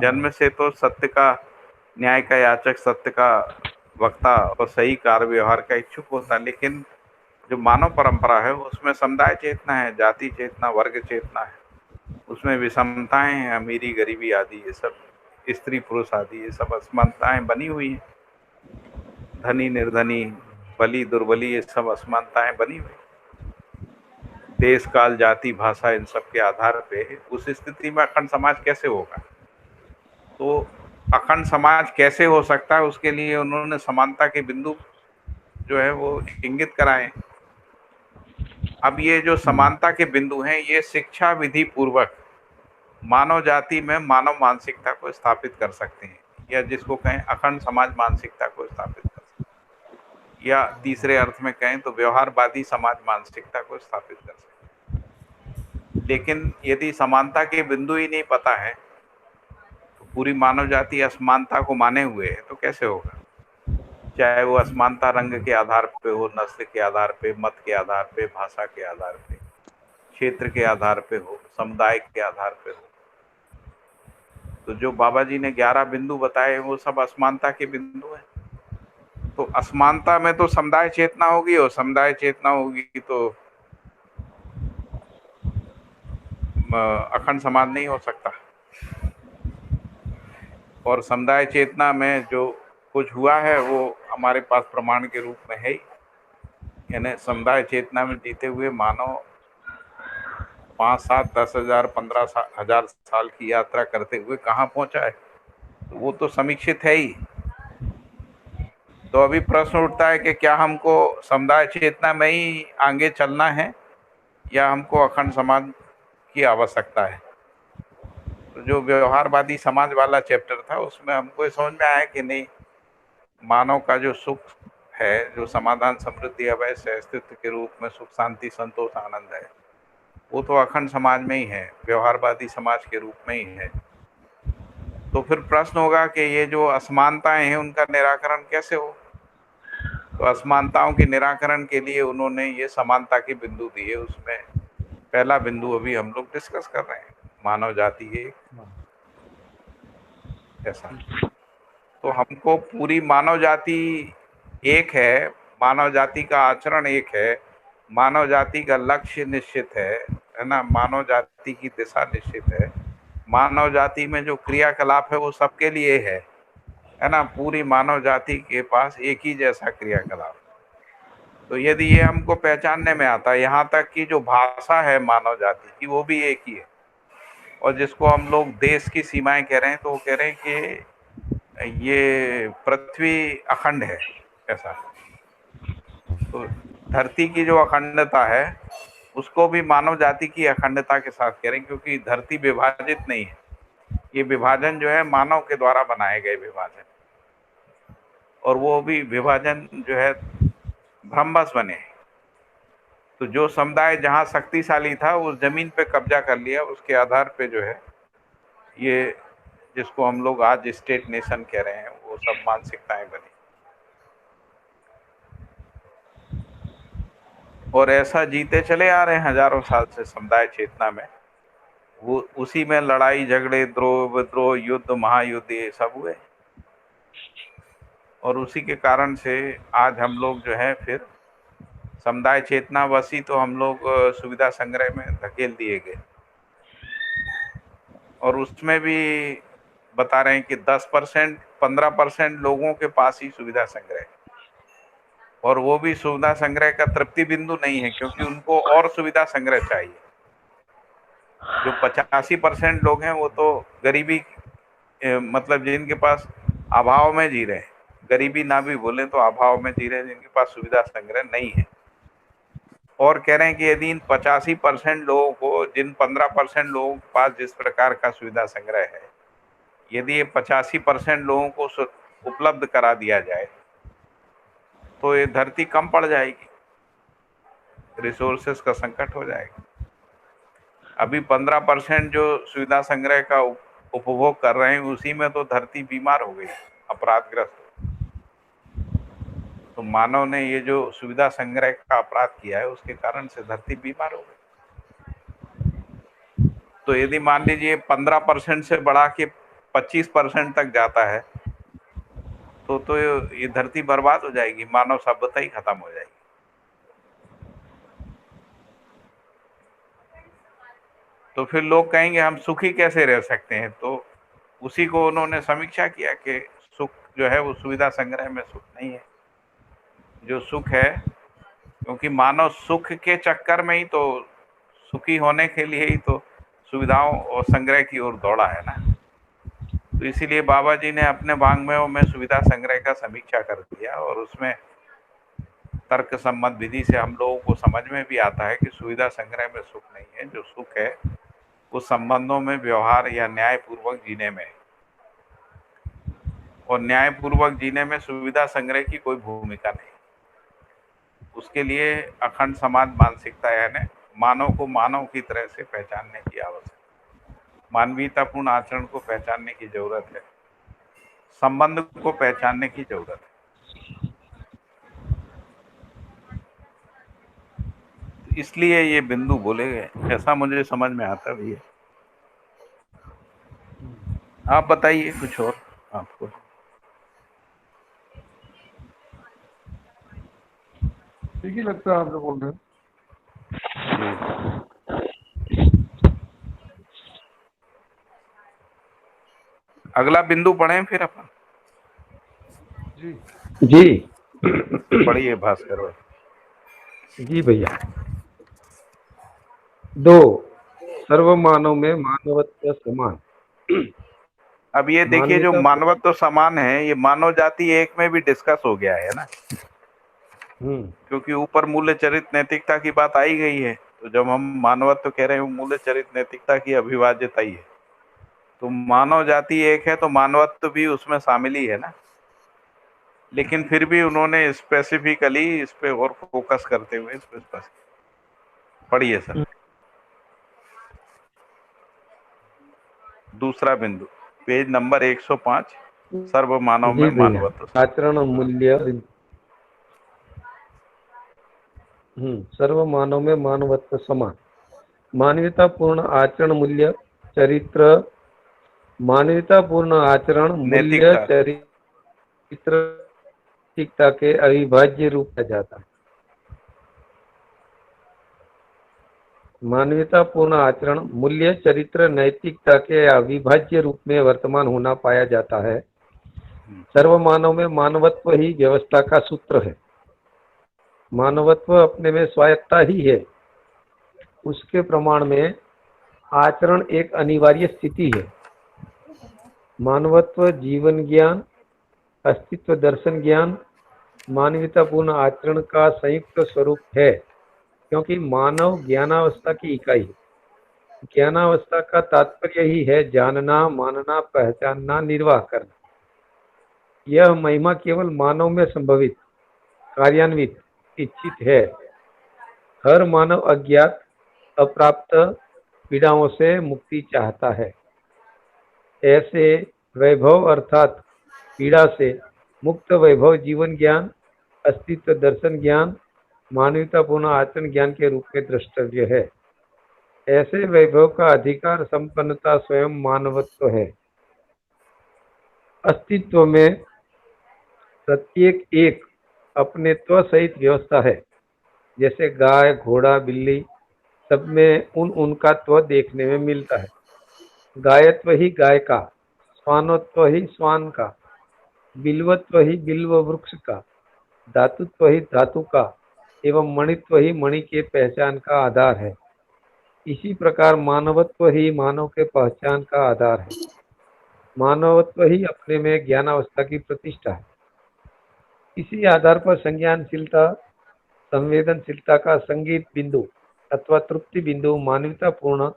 [SPEAKER 1] जन्म से तो सत्य का, न्याय का याचक, सत्य का वक्ता और सही कार्य व्यवहार का इच्छुक होता है, लेकिन जो मानव परंपरा है उसमें समुदाय चेतना है, जाति चेतना, वर्ग चेतना है, उसमें विषमताएं हैं, अमीरी गरीबी आदि, ये सब स्त्री पुरुष आदि, ये सब असमानताएं बनी हुई हैं, धनी निर्धनी, बली दुर्बली, ये सब असमानताएं बनी हुई, देश काल जाति भाषा इन सब के आधार पे। उस स्थिति में अखंड समाज कैसे होगा? तो अखंड समाज कैसे हो सकता है, उसके लिए उन्होंने समानता के बिंदु जो है वो इंगित कराए। अब ये जो समानता के बिंदु हैं, ये शिक्षा विधि पूर्वक मानव जाति में मानव मानसिकता को स्थापित कर सकते हैं, या जिसको कहें अखंड समाज मानसिकता को स्थापित कर सकते हैं, या तीसरे अर्थ में कहें तो व्यवहारवादी समाज मानसिकता को स्थापित कर सकते हैं। लेकिन यदि समानता के बिंदु ही नहीं पता है, तो पूरी मानव जाति असमानता को माने हुए है, तो कैसे होगा? चाहे वो असमानता रंग के आधार पे हो, नस्ल के आधार पे, मत के आधार पे, भाषा के आधार पे, क्षेत्र के आधार पे हो, समुदाय के आधार पे हो। तो जो बाबा जी ने 11 बिंदु बताए वो सब असमानता के बिंदु हैं। तो असमानता में तो समुदाय चेतना होगी, और समुदाय चेतना होगी तो अखंड समाज नहीं हो सकता। और समुदाय चेतना में जो कुछ हुआ है वो हमारे पास प्रमाण के रूप में है ही। यानी समुदाय चेतना में जीते हुए मानव 5, 7, 10,000, 15,000 साल की यात्रा करते हुए कहाँ पहुंचा है, तो वो तो समीक्षित है ही। तो अभी प्रश्न उठता है कि क्या हमको समुदाय चेतना में ही आगे चलना है या हमको अखंड समाज की आवश्यकता है। तो जो व्यवहारवादी समाज वाला चैप्टर था उसमें हमको ये समझ में आया कि नहीं, मानव का जो सुख है, जो समाधान, समृद्धि, अवश्य अस्तित्व के रूप में सुख, शांति, संतोष, आनंद है, वो तो अखंड समाज में ही है, व्यवहारवादी समाज के रूप में ही है। तो फिर प्रश्न होगा कि ये जो असमानताएं हैं उनका निराकरण कैसे हो। तो असमानताओं के निराकरण के लिए उन्होंने ये समानता के बिंदु दिए। उसमें पहला बिंदु अभी हम लोग डिस्कस कर रहे हैं, मानव जाति एक ऐसा। तो हमको पूरी मानव जाति एक है, मानव जाति का आचरण एक है, मानव जाति का लक्ष्य निश्चित है ना, मानव जाति की दिशा निश्चित है, मानव जाति में जो क्रियाकलाप है वो सबके लिए है ना। पूरी मानव जाति के पास एक ही जैसा क्रियाकलाप। तो यदि ये हमको पहचानने में आता है, यहाँ तक कि जो भाषा है मानव जाति की वो भी एक ही है। और जिसको हम लोग देश की सीमाएं कह रहे हैं, तो वो कह रहे हैं कि ये पृथ्वी अखंड है ऐसा। तो धरती की जो अखंडता है उसको भी मानव जाति की अखंडता के साथ कह रहे हैं, क्योंकि धरती विभाजित नहीं है। ये विभाजन जो है मानव के द्वारा बनाए गए विभाजन, और वो भी विभाजन जो है भ्रमवश बने। तो जो समुदाय जहाँ शक्तिशाली था उस जमीन पे कब्जा कर लिया, उसके आधार पे जो है ये जिसको हम लोग आज स्टेट नेशन कह रहे हैं वो सब मानसिकताएं बनी। और ऐसा जीते चले आ रहे हैं हजारों साल से समुदाय चेतना में। वो उसी में लड़ाई झगड़े, द्रोह विद्रोह, युद्ध, महायुद्ध ये सब हुए, और उसी के कारण से आज हम लोग जो है फिर समुदाय चेतना वसी तो हम लोग सुविधा संग्रह में धकेल दिए गए। और उसमें भी बता रहे हैं कि 10%, 15% लोगों के पास ही सुविधा संग्रह है, और वो भी सुविधा संग्रह का तृप्ति बिंदु नहीं है, क्योंकि उनको और सुविधा संग्रह चाहिए। जो 85% लोग हैं वो तो गरीबी मतलब जिनके पास अभाव में जी रहे हैं, गरीबी ना भी बोले तो अभाव में जी रहे हैं, जिनके पास सुविधा संग्रह नहीं है। और कह रहे हैं कि यदि इन 85% लोगों को, जिन 15% लोगों के पास जिस प्रकार का सुविधा संग्रह है, यदि ये 85% लोगों को उपलब्ध करा दिया जाए तो ये धरती कम पड़ जाएगी, रिसोर्सेस का संकट हो जाएगा। अभी 15% जो सुविधा संग्रह का उपभोग कर रहे हैं उसी में तो धरती बीमार हो गई, अपराधग्रस्त। तो मानव ने ये जो सुविधा संग्रह का अपराध किया है उसके कारण से धरती बीमार हो गई। तो यदि मान लीजिए 15% से बढ़ा के 25% तक जाता है तो ये धरती बर्बाद हो जाएगी, मानव सभ्यता ही खत्म हो जाएगी। तो फिर लोग कहेंगे हम सुखी कैसे रह सकते हैं। तो उसी को उन्होंने समीक्षा किया कि सुख जो है वो सुविधा संग्रह में सुख नहीं है। जो सुख है, क्योंकि मानव सुख के चक्कर में ही तो, सुखी होने के लिए ही तो सुविधाओं और संग्रह की ओर दौड़ा है ना। तो इसीलिए बाबा जी ने अपने वाङ्मयों में सुविधा संग्रह का समीक्षा कर दिया, और उसमें तर्क सम्मत विधि से हम लोगों को समझ में भी आता है कि सुविधा संग्रह में सुख नहीं है। जो सुख है वो संबंधों में व्यवहार या न्यायपूर्वक जीने में, और न्यायपूर्वक जीने में सुविधा संग्रह की कोई भूमिका नहीं। उसके लिए अखंड समाज मानसिकता यानी मानव को मानव की तरह से पहचानने की आवश्यकता, मानवीयतापूर्ण आचरण को पहचानने की जरूरत है, संबंध को पहचानने की जरूरत है। इसलिए ये बिंदु बोले गए, ऐसा मुझे समझ में आता भी है। आप बताइए कुछ और आपको।
[SPEAKER 4] ठीक ही लगता है आप जो बोल रहे हैं।
[SPEAKER 1] अगला बिंदु पढ़ें फिर अपन।
[SPEAKER 4] जी
[SPEAKER 2] जी।
[SPEAKER 1] पढ़िए भास्कर भाई।
[SPEAKER 2] जी भैया। 2, सर्व मानव में मानवत्व समान।
[SPEAKER 1] अब ये देखिए, जो
[SPEAKER 2] मानवीयता
[SPEAKER 1] मानवत्व तो समान है, ये मानव जाति एक में भी डिस्कस हो गया है ना,
[SPEAKER 2] हम्म
[SPEAKER 1] क्योंकि ऊपर मूल्य चरित्र नैतिकता की बात आई गई है। तो जब हम मानवत्व कह रहे हैं, मूल्य चरित्र नैतिकता की अभिवाज्यता ही है, तो मानव जाति एक है तो मानवत्व भी उसमें शामिल ही है ना। लेकिन फिर भी उन्होंने स्पेसिफिकली इस पे और फोकस करते हुए इस पे पढ़िए सर। दूसरा बिंदु, पेज नंबर 105, सर्व मानव में
[SPEAKER 2] जी भैया।
[SPEAKER 1] मानवत्व।
[SPEAKER 2] आचरण मूल्य। सर्व मानव में मानवत्व समान। मानवीयता पूर्ण आचरण मूल्य चरित्र। मानवीयता पूर्ण आचरण मूल्य
[SPEAKER 1] नैतिकता।
[SPEAKER 2] चरित्र नैतिकता के अविभाज्य रूप में जाता है। मानवीयता पूर्ण आचरण मूल्य चरित्र नैतिकता के अविभाज्य रूप में वर्तमान होना पाया जाता है। सर्व मानव में मानवत्व ही व्यवस्था का सूत्र है। मानवत्व अपने में स्वायत्ता ही है। उसके प्रमाण में आचरण एक अनिवार्य स्थिति है। मानवत्व जीवन ज्ञान, अस्तित्व दर्शन ज्ञान, मानवीयतापूर्ण आचरण का संयुक्त स्वरूप है, क्योंकि मानव ज्ञानावस्था की इकाई है। ज्ञानावस्था का तात्पर्य ही है जानना, मानना, पहचानना, निर्वाह करना। यह महिमा केवल मानव में संभवित, कार्यान्वित, इच्छित है। हर मानव अज्ञात, अप्राप्त पीड़ाओं से मुक्ति चाहता है। ऐसे वैभव अर्थात पीड़ा से मुक्त वैभव जीवन ज्ञान, अस्तित्व दर्शन ज्ञान, मानवीयतापूर्ण आचरण ज्ञान के रूप में द्रष्टव्य है। ऐसे वैभव का अधिकार संपन्नता स्वयं मानवत्व है। अस्तित्व में प्रत्येक एक अपने त्व सहित व्यवस्था है। जैसे गाय, घोड़ा, बिल्ली, सब में उनका त्व देखने में मिलता है। गायत्व ही गाय का, स्वानत्व ही स्वान का, बिल्वत्व ही बिल्व वृक्ष का, धातुत्व ही धातु का, एवं मणित्व ही मणि के पहचान का आधार है। इसी प्रकार मानवत्व ही मानव के पहचान का आधार है। मानवत्व ही अपने में ज्ञानावस्था की प्रतिष्ठा है। इसी आधार पर संज्ञानशीलता, संवेदनशीलता का संगीत बिंदु अथवा तृप्ति बिंदु मानवतापूर्ण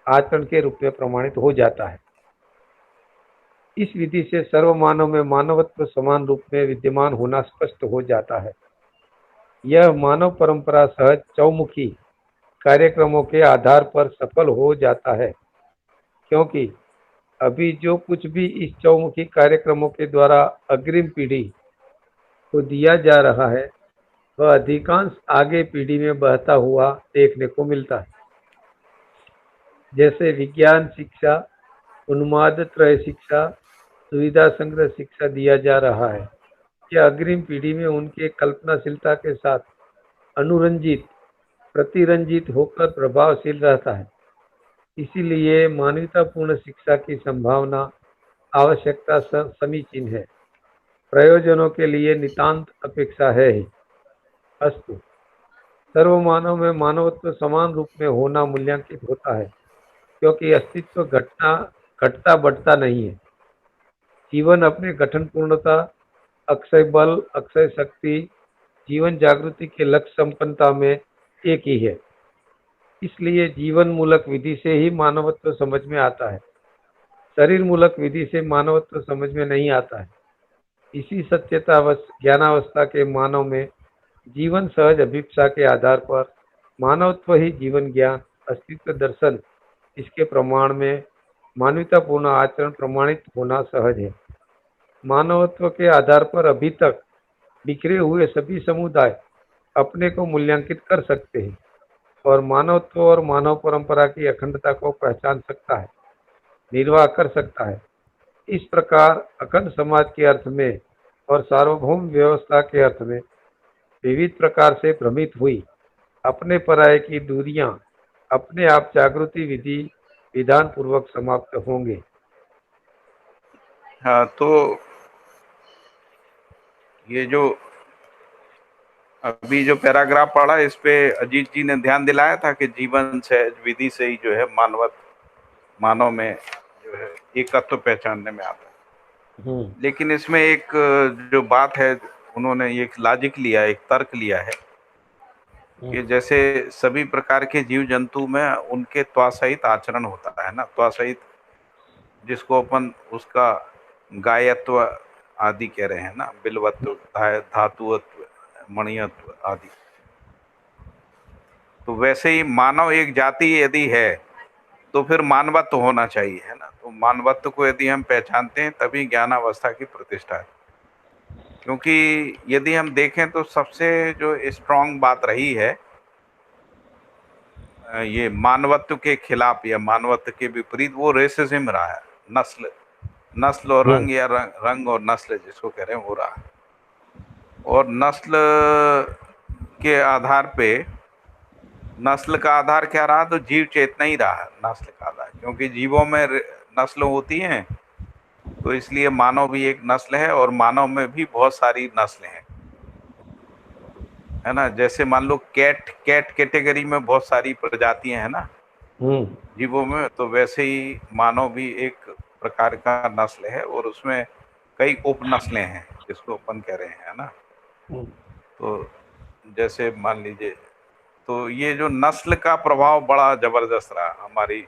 [SPEAKER 2] आचरण के रूप में प्रमाणित हो जाता है। इस विधि से सर्व मानव में मानवत्व समान रूप में विद्यमान होना स्पष्ट हो जाता है। यह मानव परंपरा सहज चौमुखी कार्यक्रमों के आधार पर सफल हो जाता है, क्योंकि अभी जो कुछ भी इस चौमुखी कार्यक्रमों के द्वारा अग्रिम पीढ़ी को दिया जा रहा है, वह अधिकांश आगे पीढ़ी में बहता हुआ देखने को मिलता है। जैसे विज्ञान शिक्षा, उन्माद त्रय शिक्षा, सुविधा संग्रह शिक्षा दिया जा रहा है, यह अग्रिम पीढ़ी में उनके कल्पनाशीलता के साथ अनुरंजित, प्रतिरंजित होकर प्रभावशील रहता है। इसीलिए मानवतापूर्ण शिक्षा की संभावना, आवश्यकता समीचीन है, प्रयोजनों के लिए नितांत अपेक्षा है ही। अस्तु। सर्व मानव में मानवत्व समान रूप में होना मूल्यांकित होता है, क्योंकि अस्तित्व घटता बढ़ता नहीं है। जीवन अपने गठन पूर्णता, अक्षय बल, अक्षय शक्ति, जीवन जागृति के लक्ष्य संपन्नता में एक ही है। इसलिए जीवन मूलक विधि से ही मानवत्व समझ में आता है। शरीर मूलक विधि से मानवत्व समझ में नहीं आता है। इसी सत्यता ज्ञानावस्था के मानव में जीवन सहज अभिप्सा के आधार पर मानवत्व ही जीवन ज्ञान, अस्तित्व दर्शन, इसके प्रमाण में मानवतापूर्ण आचरण प्रमाणित होना सहज है। मानवत्व के आधार पर अभी तक बिखरे हुए सभी समुदाय अपने को मूल्यांकित कर सकते हैं और मानवत्व और मानव परंपरा की अखंडता को पहचान सकता है, निर्वाह कर सकता है। इस प्रकार अखंड समाज के अर्थ में और सार्वभौम व्यवस्था के अर्थ में विविध प्रकार से भ्रमित हुई अपने पराये की दूरियां अपने आप जागृति विधि विधान पूर्वक समाप्त होंगे।
[SPEAKER 1] हाँ, तो ये जो अभी जो पैराग्राफ पढ़ा, इस पे अजीत जी ने ध्यान दिलाया था कि जीवन सहज विधि से ही जो है मानव में जो है एकत्व पहचानने में आता है। लेकिन इसमें एक जो बात है, उन्होंने एक लॉजिक लिया, एक तर्क लिया है कि जैसे सभी प्रकार के जीव जंतु में उनके त्वसहित आचरण होता है ना, त्वसहित जिसको अपन उसका गायत्व आदि कह रहे हैं ना, बिलवत्व, धातुत्व, मणियत्व आदि। तो वैसे ही मानव एक जाति यदि है तो फिर मानवत्व होना चाहिए, है ना। तो मानवत्व को यदि हम पहचानते हैं तभी ज्ञानावस्था की प्रतिष्ठा है। क्योंकि यदि हम देखें तो सबसे जो स्ट्रांग बात रही है ये मानवत्व के खिलाफ या मानवत्व के विपरीत, वो रेसिज्म रहा है। नस्ल और रंग, या रंग और नस्ल जिसको कह रहे हैं, वो रहा। और नस्ल के आधार पे, नस्ल का आधार क्या रहा, तो जीव चेतना ही रहा नस्ल का आधार। क्योंकि जीवों में नस्ल होती हैं, तो इसलिए मानव भी एक नस्ल है, और मानव में भी बहुत सारी नस्लें हैं, है ना। जैसे मान लो कैट कैटेगरी में बहुत सारी प्रजातियां हैं ना जीवों में, तो वैसे ही मानव भी एक प्रकार का नस्ल है, और उसमें कई उप नस्लें हैं जिसको अपन कह रहे हैं, है ना। तो जैसे मान लीजिए, तो ये जो नस्ल का प्रभाव बड़ा जबरदस्त रहा हमारी,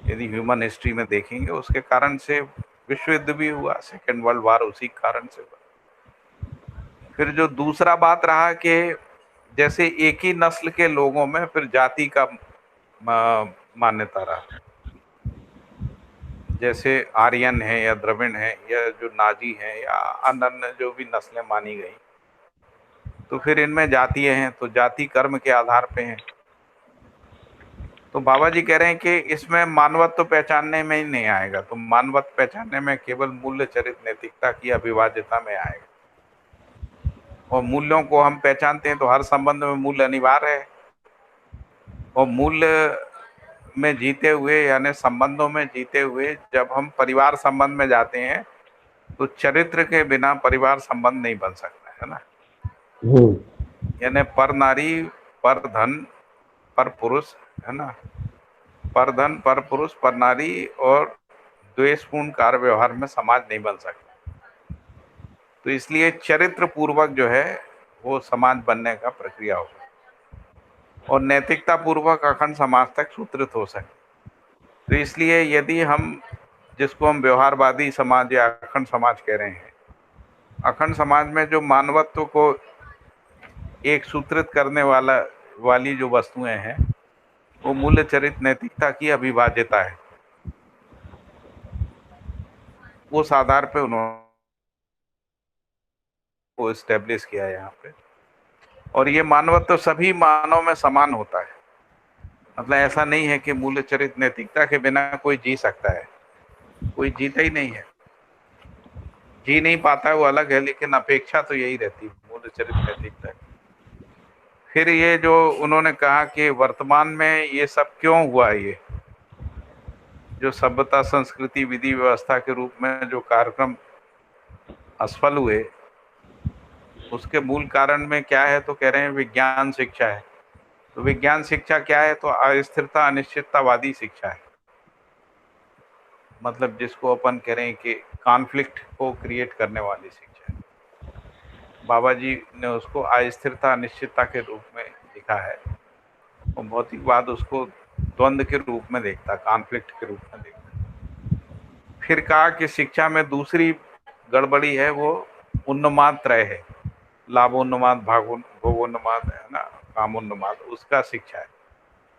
[SPEAKER 1] यदि ह्यूमन हिस्ट्री में देखेंगे, उसके कारण से विश्व युद्ध भी हुआ, सेकेंड वर्ल्ड वॉर उसी कारण से हुआ। फिर जो दूसरा बात रहा कि जैसे एक ही नस्ल के लोगों में फिर जाति का मान्यता रहा। जैसे आर्यन है या द्रविड़ है या जो नाजी हैं या अन्य जो भी नस्लें मानी गई, तो फिर इनमें जातीय हैं, तो जाति कर्म के आधार पे हैं। तो बाबा जी कह रहे हैं कि इसमें मानवत्व पहचानने में ही नहीं आएगा, तो मानवत्व पहचानने में केवल मूल्य, चरित्र, नैतिकता की अभिवाज्यता में आएगा। और मूल्यों को हम पहचानते हैं तो हर संबंध में मूल्य अनिवार्य है, और मूल्य में जीते हुए यानी संबंधों में जीते हुए जब हम परिवार संबंध में जाते हैं, तो चरित्र के बिना परिवार संबंध नहीं बन सकता, है ना। यानी पर नारी, पर धन, पर पुरुष, है ना, पर धन, पर पुरुष, पर नारी, और द्वेषपूर्ण कार्य व्यवहार में समाज नहीं बन सकता। तो इसलिए चरित्र पूर्वक जो है वो समाज बनने का प्रक्रिया होगा, और नैतिकता पूर्वक अखंड समाज तक सूत्रित हो सके। तो इसलिए यदि हम, जिसको हम व्यवहारवादी समाज या अखंड समाज कह रहे हैं, अखंड समाज में जो मानवत्व को एक सूत्रित करने वाली जो वस्तुएं हैं, वो मूल्य, चरित्र, नैतिकता की अभिभाज्यता है। उस आधार पे उन्होंने को एस्टेब्लिश किया है यहाँ पे। और ये मानवत्व सभी मानव में समान होता है। मतलब ऐसा नहीं है कि मूल्य, चरित्र, नैतिकता के बिना कोई जी सकता है, कोई जीता ही नहीं है। जी नहीं पाता है वो अलग है, लेकिन अपेक्षा तो यही रहती है, मूल्य, चरित्र, नैतिकता। फिर ये जो उन्होंने कहा कि वर्तमान में ये सब क्यों हुआ, ये जो सभ्यता, संस्कृति, विधि व्यवस्था के रूप में जो कार्यक्रम असफल हुए, उसके मूल कारण में क्या है, तो कह रहे हैं विज्ञान शिक्षा है। तो विज्ञान शिक्षा क्या है, तो अस्थिरता, अनिश्चिततावादी शिक्षा है। मतलब जिसको अपन कह रहे हैं कि कॉन्फ्लिक्ट को क्रिएट करने वाली शिक्षा है। बाबा जी ने उसको अस्थिरता, अनिश्चितता के रूप में लिखा है, और भौतिकवाद उसको द्वंद्व के रूप में देखता, कॉन्फ्लिक्ट के रूप में देखता। फिर कहा कि शिक्षा में दूसरी गड़बड़ी है, वो उन्माद त्रय है, लाभोन्माद, भोगोन्माद, है ना, कामोन्माद, उसका शिक्षा है।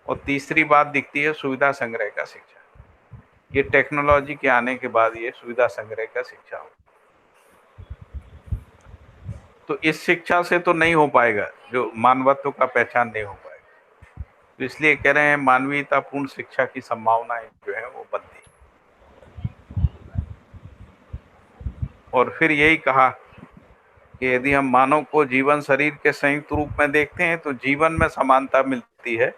[SPEAKER 1] और तीसरी बात दिखती है सुविधा संग्रह का शिक्षा। ये टेक्नोलॉजी के आने के बाद ये सुविधा संग्रह का शिक्षा हो, तो इस शिक्षा से तो नहीं हो पाएगा, जो मानवत्व का पहचान नहीं हो पाएगा। तो इसलिए कह रहे हैं मानवीयतापूर्ण शिक्षा की संभावनाएं जो है वो बनती। और फिर यही कहा कि यदि हम मानव को जीवन शरीर के संयुक्त रूप में देखते हैं, तो जीवन में समानता मिलती है,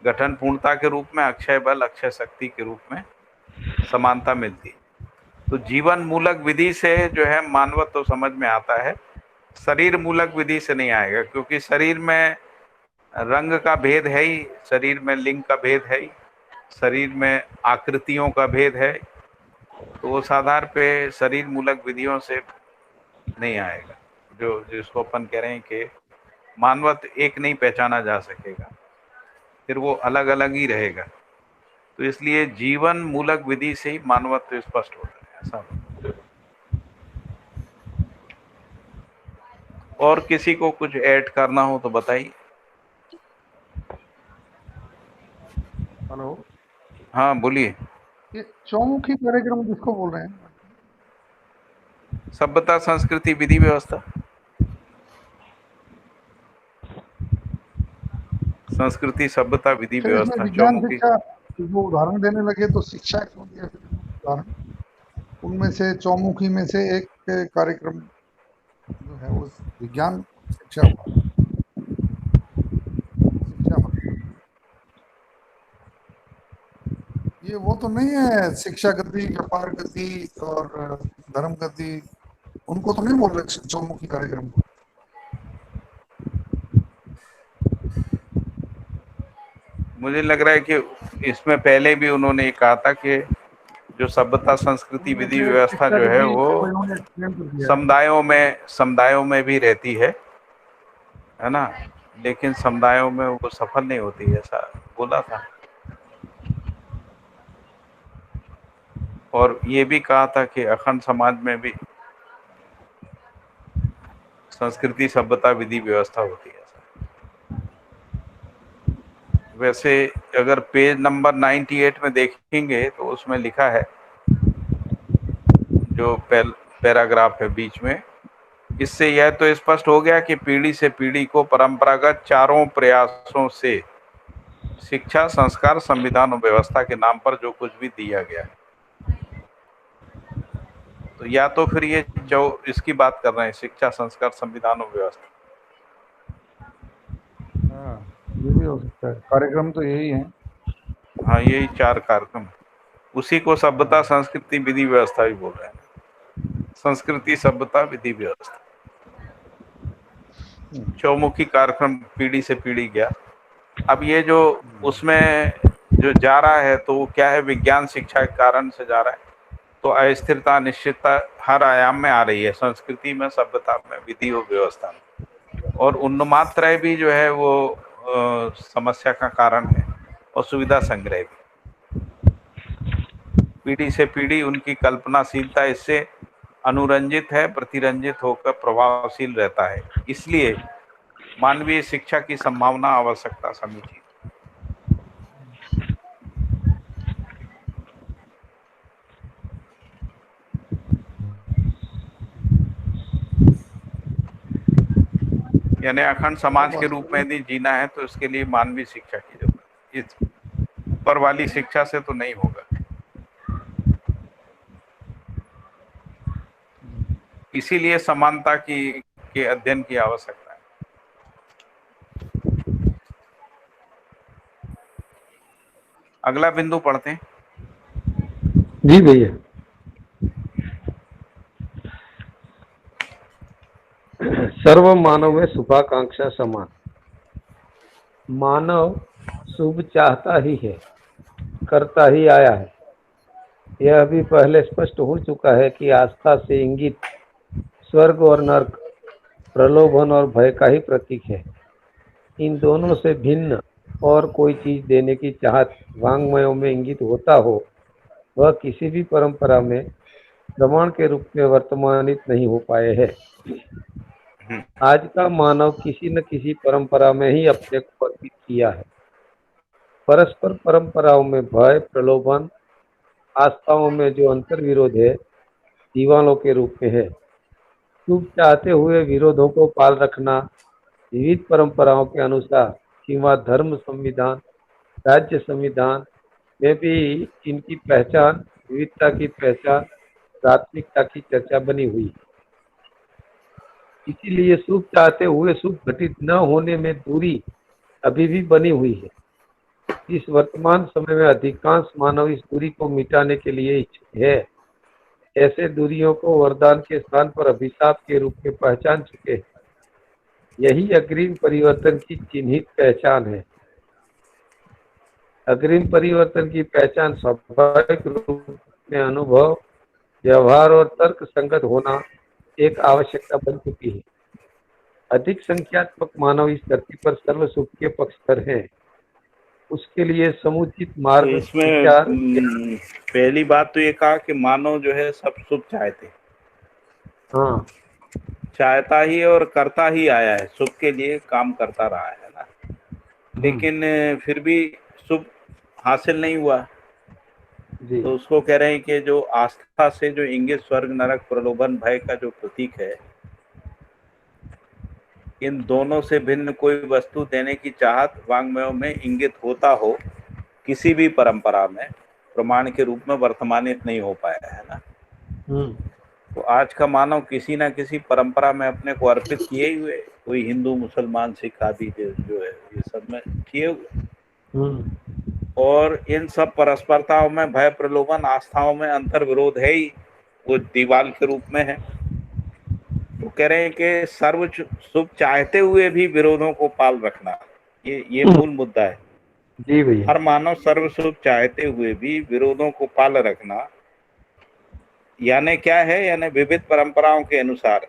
[SPEAKER 1] गठन पूर्णता के रूप में, अक्षय बल, अक्षय शक्ति के रूप में समानता मिलती है। तो जीवन मूलक विधि से जो है मानवत्व तो समझ में आता है, शरीर मूलक विधि से नहीं आएगा, क्योंकि शरीर में रंग का भेद है ही, शरीर में लिंग का भेद है ही, शरीर में आकृतियों का भेद है, तो उस आधार पे शरीर मूलक विधियों से नहीं आएगा। जो जिसको अपन कह रहे हैं कि मानवत्व एक नहीं पहचाना जा सकेगा, फिर वो अलग अलग ही रहेगा। तो इसलिए जीवन मूलक विधि से ही मानवत्व स्पष्ट होता है, ऐसा। और किसी को कुछ ऐड करना हो तो बताइए।
[SPEAKER 4] हेलो,
[SPEAKER 1] हाँ बोलिए।
[SPEAKER 3] ये चौमुखी कार्यक्रम किसको बोल रहे हैं?
[SPEAKER 1] सभ्यता, संस्कृति, विधि, व्यवस्था। संस्कृति, सभ्यता, विधि,
[SPEAKER 3] फिर इसमें
[SPEAKER 1] व्यवस्था,
[SPEAKER 3] विज्ञान
[SPEAKER 1] चौमुखी।
[SPEAKER 3] शिक्षा जो उदाहरण देने लगे तो शिक्षा क्यों दिया फिर उदाहरण? उनमें से चौमुखी में से एक कार्यक्रम जो है वो विज्ञान शिक्षा हुआ। शिक्षा मतलब ये वो तो नहीं है, शिक्षा गति, व्यापार गति और धर्म गति, उनको तो नहीं बोल रहे चौमुखी कार्यक्रम को।
[SPEAKER 1] मुझे लग रहा है कि इसमें पहले भी उन्होंने कहा था कि जो सभ्यता, संस्कृति,
[SPEAKER 3] उनमें
[SPEAKER 1] विधि,
[SPEAKER 3] से
[SPEAKER 1] व्यवस्था
[SPEAKER 3] शिक्षा
[SPEAKER 1] जो है
[SPEAKER 3] गति
[SPEAKER 1] वो
[SPEAKER 3] को इन्होंने एक्सप्लेन कर दिया है।
[SPEAKER 1] समुदायों में भी रहती है ना, लेकिन समुदायों में वो सफल नहीं होती, ऐसा बोला था। और ये भी कहा था कि अखंड समाज में भी संस्कृति, सभ्यता, विधि, व्यवस्था होती है। वैसे अगर पेज नंबर 98 में देखेंगे तो उसमें लिखा है, जो पैराग्राफ है बीच में, इससे यह तो स्पष्ट हो गया कि पीढ़ी से पीढ़ी को परंपरागत चारों प्रयासों से शिक्षा, संस्कार, संविधान और व्यवस्था के नाम पर जो कुछ भी दिया गया है, तो या तो फिर ये जो इसकी बात कर रहे हैं, शिक्षा, संस्कार, संविधान और व्यवस्था।
[SPEAKER 4] हाँ, ये भी हो सकता है, कार्यक्रम तो यही है।
[SPEAKER 1] हाँ, यही 4 कार्यक्रम, उसी को सभ्यता, संस्कृति, विधि, व्यवस्था भी बोल रहे हैं। संस्कृति, सभ्यता, विधि, व्यवस्था, चौमुखी कार्यक्रम पीढ़ी से पीढ़ी गया। अब ये जो उसमें जो जा रहा है तो वो क्या है, विज्ञान शिक्षा के कारण से जा रहा है, तो अस्थिरता, अनिश्चितता हर आयाम में आ रही है, संस्कृति में, सभ्यता में, विधि और व्यवस्था में। और उन्मात्रय भी जो है वो समस्या का कारण है, और सुविधा संग्रह भी। पीढ़ी से पीढ़ी उनकी कल्पनाशीलता इससे अनुरंजित है, प्रतिरंजित होकर प्रभावशील रहता है। इसलिए मानवीय शिक्षा की संभावना, आवश्यकता समुचित। यानी अखंड समाज के रूप में यदि जीना है तो इसके लिए मानवीय शिक्षा की जरूरत है, इस ऊपर वाली शिक्षा से तो नहीं होगा। इसीलिए समानता के अध्ययन की आवश्यकता है। अगला बिंदु पढ़ते हैं।
[SPEAKER 2] जी भैया। सर्व मानव में शुभाकांक्षा समान। मानव शुभ चाहता ही है, करता ही आया है। यह भी पहले स्पष्ट हो चुका है कि आस्था से इंगित स्वर्ग और नरक प्रलोभन और भय का ही प्रतीक है। इन दोनों से भिन्न और कोई चीज देने की चाहत वांग्मयों में इंगित होता हो, वह किसी भी परंपरा में प्रमाण के रूप में वर्तमानित नहीं हो पाए हैं। आज का मानव किसी न किसी परंपरा में ही अपने को अर्पित किया है। परस्पर परंपराओं में भय, प्रलोभन, आस्थाओं में जो अंतर विरोध है, दीवालों के रूप में है। शुभ चाहते हुए विरोधों को पाल रखना, विविध परंपराओं के अनुसार सीमा, धर्म संविधान, राज्य संविधान में भी इनकी पहचान, विविधता की पहचान, प्राथमिकता की चर्चा बनी हुई है। इसीलिए शुभ चाहते हुए शुभ घटित न होने में दूरी अभी भी बनी हुई है। इस वर्तमान समय में अधिकांश मानव इस दूरी को मिटाने के लिए इच्छुक है। ऐसे दूरियों को वरदान के स्थान पर अभिशाप के रूप में पहचान चुके हैं। यही अग्रिम परिवर्तन की चिन्हित पहचान है। अग्रिम परिवर्तन की पहचान स्वाभाविक रूप में अनुभव, व्यवहार और तर्क संगत होना एक आवश्यकता बन चुकी है। अधिक संख्यात्मक मानव इस धरती पर सर्व सुख के पक्षधर हैं। उसके लिए समुचित
[SPEAKER 1] तो
[SPEAKER 2] मार्ग,
[SPEAKER 1] इसमें
[SPEAKER 2] विचार,
[SPEAKER 1] पहली बात तो ये कहा कि मानव जो है सब सुख चाहते,
[SPEAKER 2] हाँ
[SPEAKER 1] चाहता ही और करता ही आया है, सुख के लिए काम करता रहा है ना। लेकिन फिर भी सुख हासिल नहीं हुआ।
[SPEAKER 2] जी
[SPEAKER 1] तो उसको कह रहे हैं कि जो आस्था से जो इंगित स्वर्ग नरक प्रलोभन भय का जो प्रतीक है, इन दोनों से भिन्न कोई वस्तु देने की चाहत वाङ्मयों में इंगित होता हो, किसी भी परंपरा में प्रमाण के रूप में वर्तमानित नहीं हो पाया है ना। तो आज का मानव किसी ना किसी परंपरा में अपने को अर्पित किए हुए, कोई हिंदू मुसलमान सिख आदि जो है ये सब में किए हुए, और इन सब परस्परताओं में भय प्रलोभन आस्थाओं में अंतर विरोध है ही, वो दीवार के रूप में है। तो कह रहे हैं कि सर्व सुख चाहते हुए भी विरोधों को पाल रखना, ये मूल मुद्दा है।
[SPEAKER 2] जी भैया।
[SPEAKER 1] हर मानव सर्व सुख चाहते हुए भी विरोधों को पाल रखना यानी क्या है, यानी विविध परंपराओं के अनुसार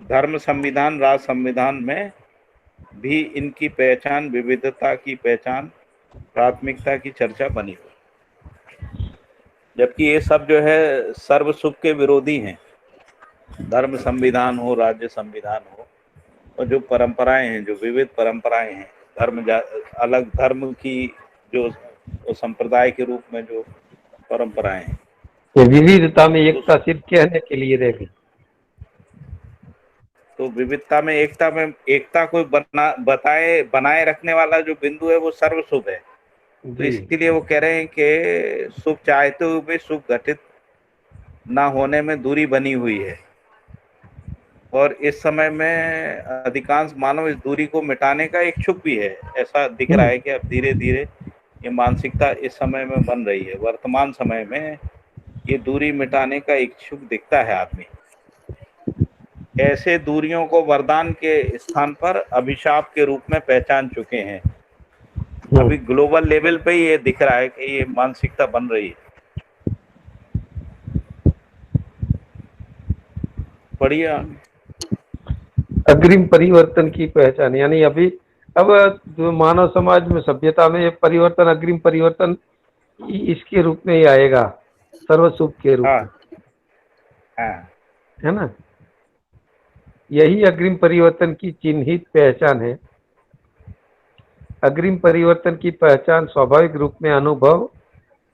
[SPEAKER 1] धर्म संविधान राज संविधान में भी इनकी पहचान, विविधता की पहचान, प्राथमिकता की चर्चा बनी हुई, जबकि ये सब जो है सर्व सुख के विरोधी हैं। धर्म संविधान हो, राज्य संविधान हो, और जो परंपराएं हैं, जो विविध परंपराएं हैं, अलग धर्म की जो संप्रदाय के रूप में जो परंपराएं हैं,
[SPEAKER 2] विविधता में एकता सिर्फ कहने के लिए रह गई।
[SPEAKER 1] तो विविधता में एकता को बनाए रखने वाला जो बिंदु है वो सर्व सुख है। तो इसलिए वो कह रहे हैं कि सुख चाहते हुए भी सुख घटित ना होने में दूरी बनी हुई है, और इस समय में अधिकांश मानव इस दूरी को मिटाने का इच्छुक भी है। ऐसा दिख रहा है कि अब धीरे धीरे ये मानसिकता इस समय में बन रही है। वर्तमान समय में ये दूरी मिटाने का इच्छुक दिखता है आदमी। ऐसे दूरियों को वरदान के स्थान पर अभिशाप के रूप में पहचान चुके हैं। अभी ग्लोबल लेवल पे ये दिख रहा है कि ये मानसिकता बन रही है। बढ़िया।
[SPEAKER 2] अग्रिम परिवर्तन की पहचान, यानी अभी अब जो मानव समाज में, सभ्यता में ये परिवर्तन, अग्रिम परिवर्तन इसके रूप में ही आएगा, सर्व सुख के रूप में। है ना। यही अग्रिम परिवर्तन की चिन्हित पहचान है। अग्रिम परिवर्तन की पहचान स्वाभाविक रूप में अनुभव,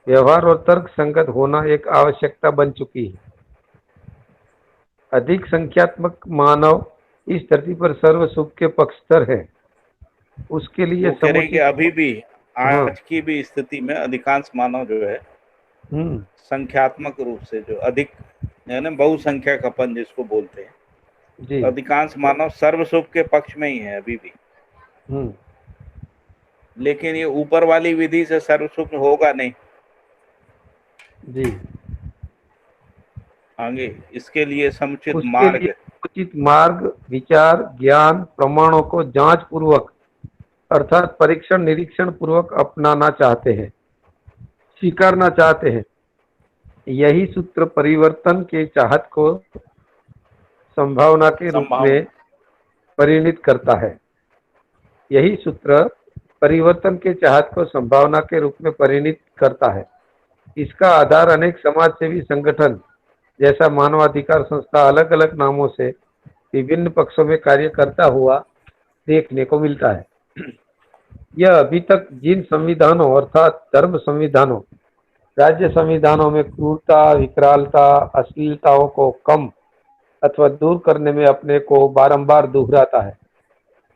[SPEAKER 2] व्यवहार और तर्क संगत होना एक आवश्यकता बन चुकी है। अधिक संख्यात्मक मानव इस धरती पर सर्व सुख के पक्षधर है। उसके लिए
[SPEAKER 1] कह रहे हैं कि अभी भी आज की भी स्थिति में अधिकांश मानव जो है संख्यात्मक रूप से जो अधिक, यानी बहुसंख्यक अपन जिसको बोलते हैं,
[SPEAKER 2] जी,
[SPEAKER 1] अधिकांश मानव सर्व सुख के पक्ष में ही है अभी भी। लेकिन ये ऊपर वाली विधि से सर्व सुख होगा नहीं
[SPEAKER 2] जी।
[SPEAKER 1] आगे इसके लिए समुचित
[SPEAKER 2] मार्ग, विचार, ज्ञान, प्रमाणों को जांच पूर्वक अर्थात परीक्षण निरीक्षण पूर्वक अपनाना चाहते हैं, स्वीकारना चाहते हैं। यही सूत्र परिवर्तन के चाहत को संभावना के रूप में परिणित करता है। यही सूत्र परिवर्तन के चाहत को संभावना के रूप में परिणित करता है। इसका आधार अनेक समाज सेवी संगठन जैसा मानवाधिकार संस्था अलग अलग नामों से विभिन्न पक्षों में कार्य करता हुआ देखने को मिलता है। यह अभी तक जिन संविधानों अर्थात धर्म संविधानों, राज्य संविधानों में क्रूरता, विकरालता, अश्लीलताओं को कम अथवा दूर करने में अपने को बारंबार दोहराता है,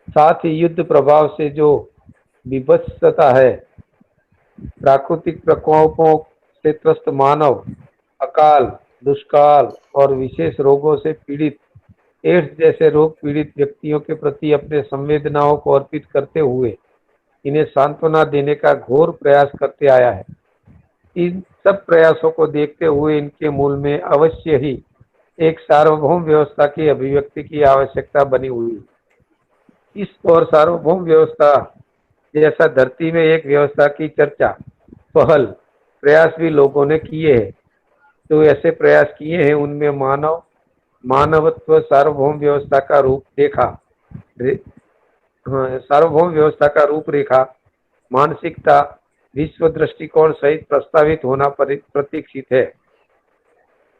[SPEAKER 2] साथ ही युद्ध प्रभाव से जो विभत्सता है, प्राकृतिक प्रकोपों से त्रस्त मानव, अकाल, दुष्काल और विशेष रोगों से पीड़ित, एड्स जैसे रोग पीड़ित व्यक्तियों के प्रति अपने संवेदनाओं को अर्पित करते हुए इन्हें सांत्वना देने का घोर प्रयास करते आया है। इन सब प्रयासों को देखते हुए इनके मूल में अवश्य ही एक सार्वभौम व्यवस्था की अभिव्यक्ति की आवश्यकता बनी हुई। इस और सार्वभौम व्यवस्था जैसा धरती में एक व्यवस्था की चर्चा, पहल, प्रयास भी लोगों ने किए हैं। तो ऐसे प्रयास किए हैं, उनमें मानवत्व, सार्वभौम व्यवस्था का सार्वभौम व्यवस्था का रूपरेखा, मानसिकता, विश्व दृष्टिकोण सहित प्रस्तावित होना प्रतीक्षित है।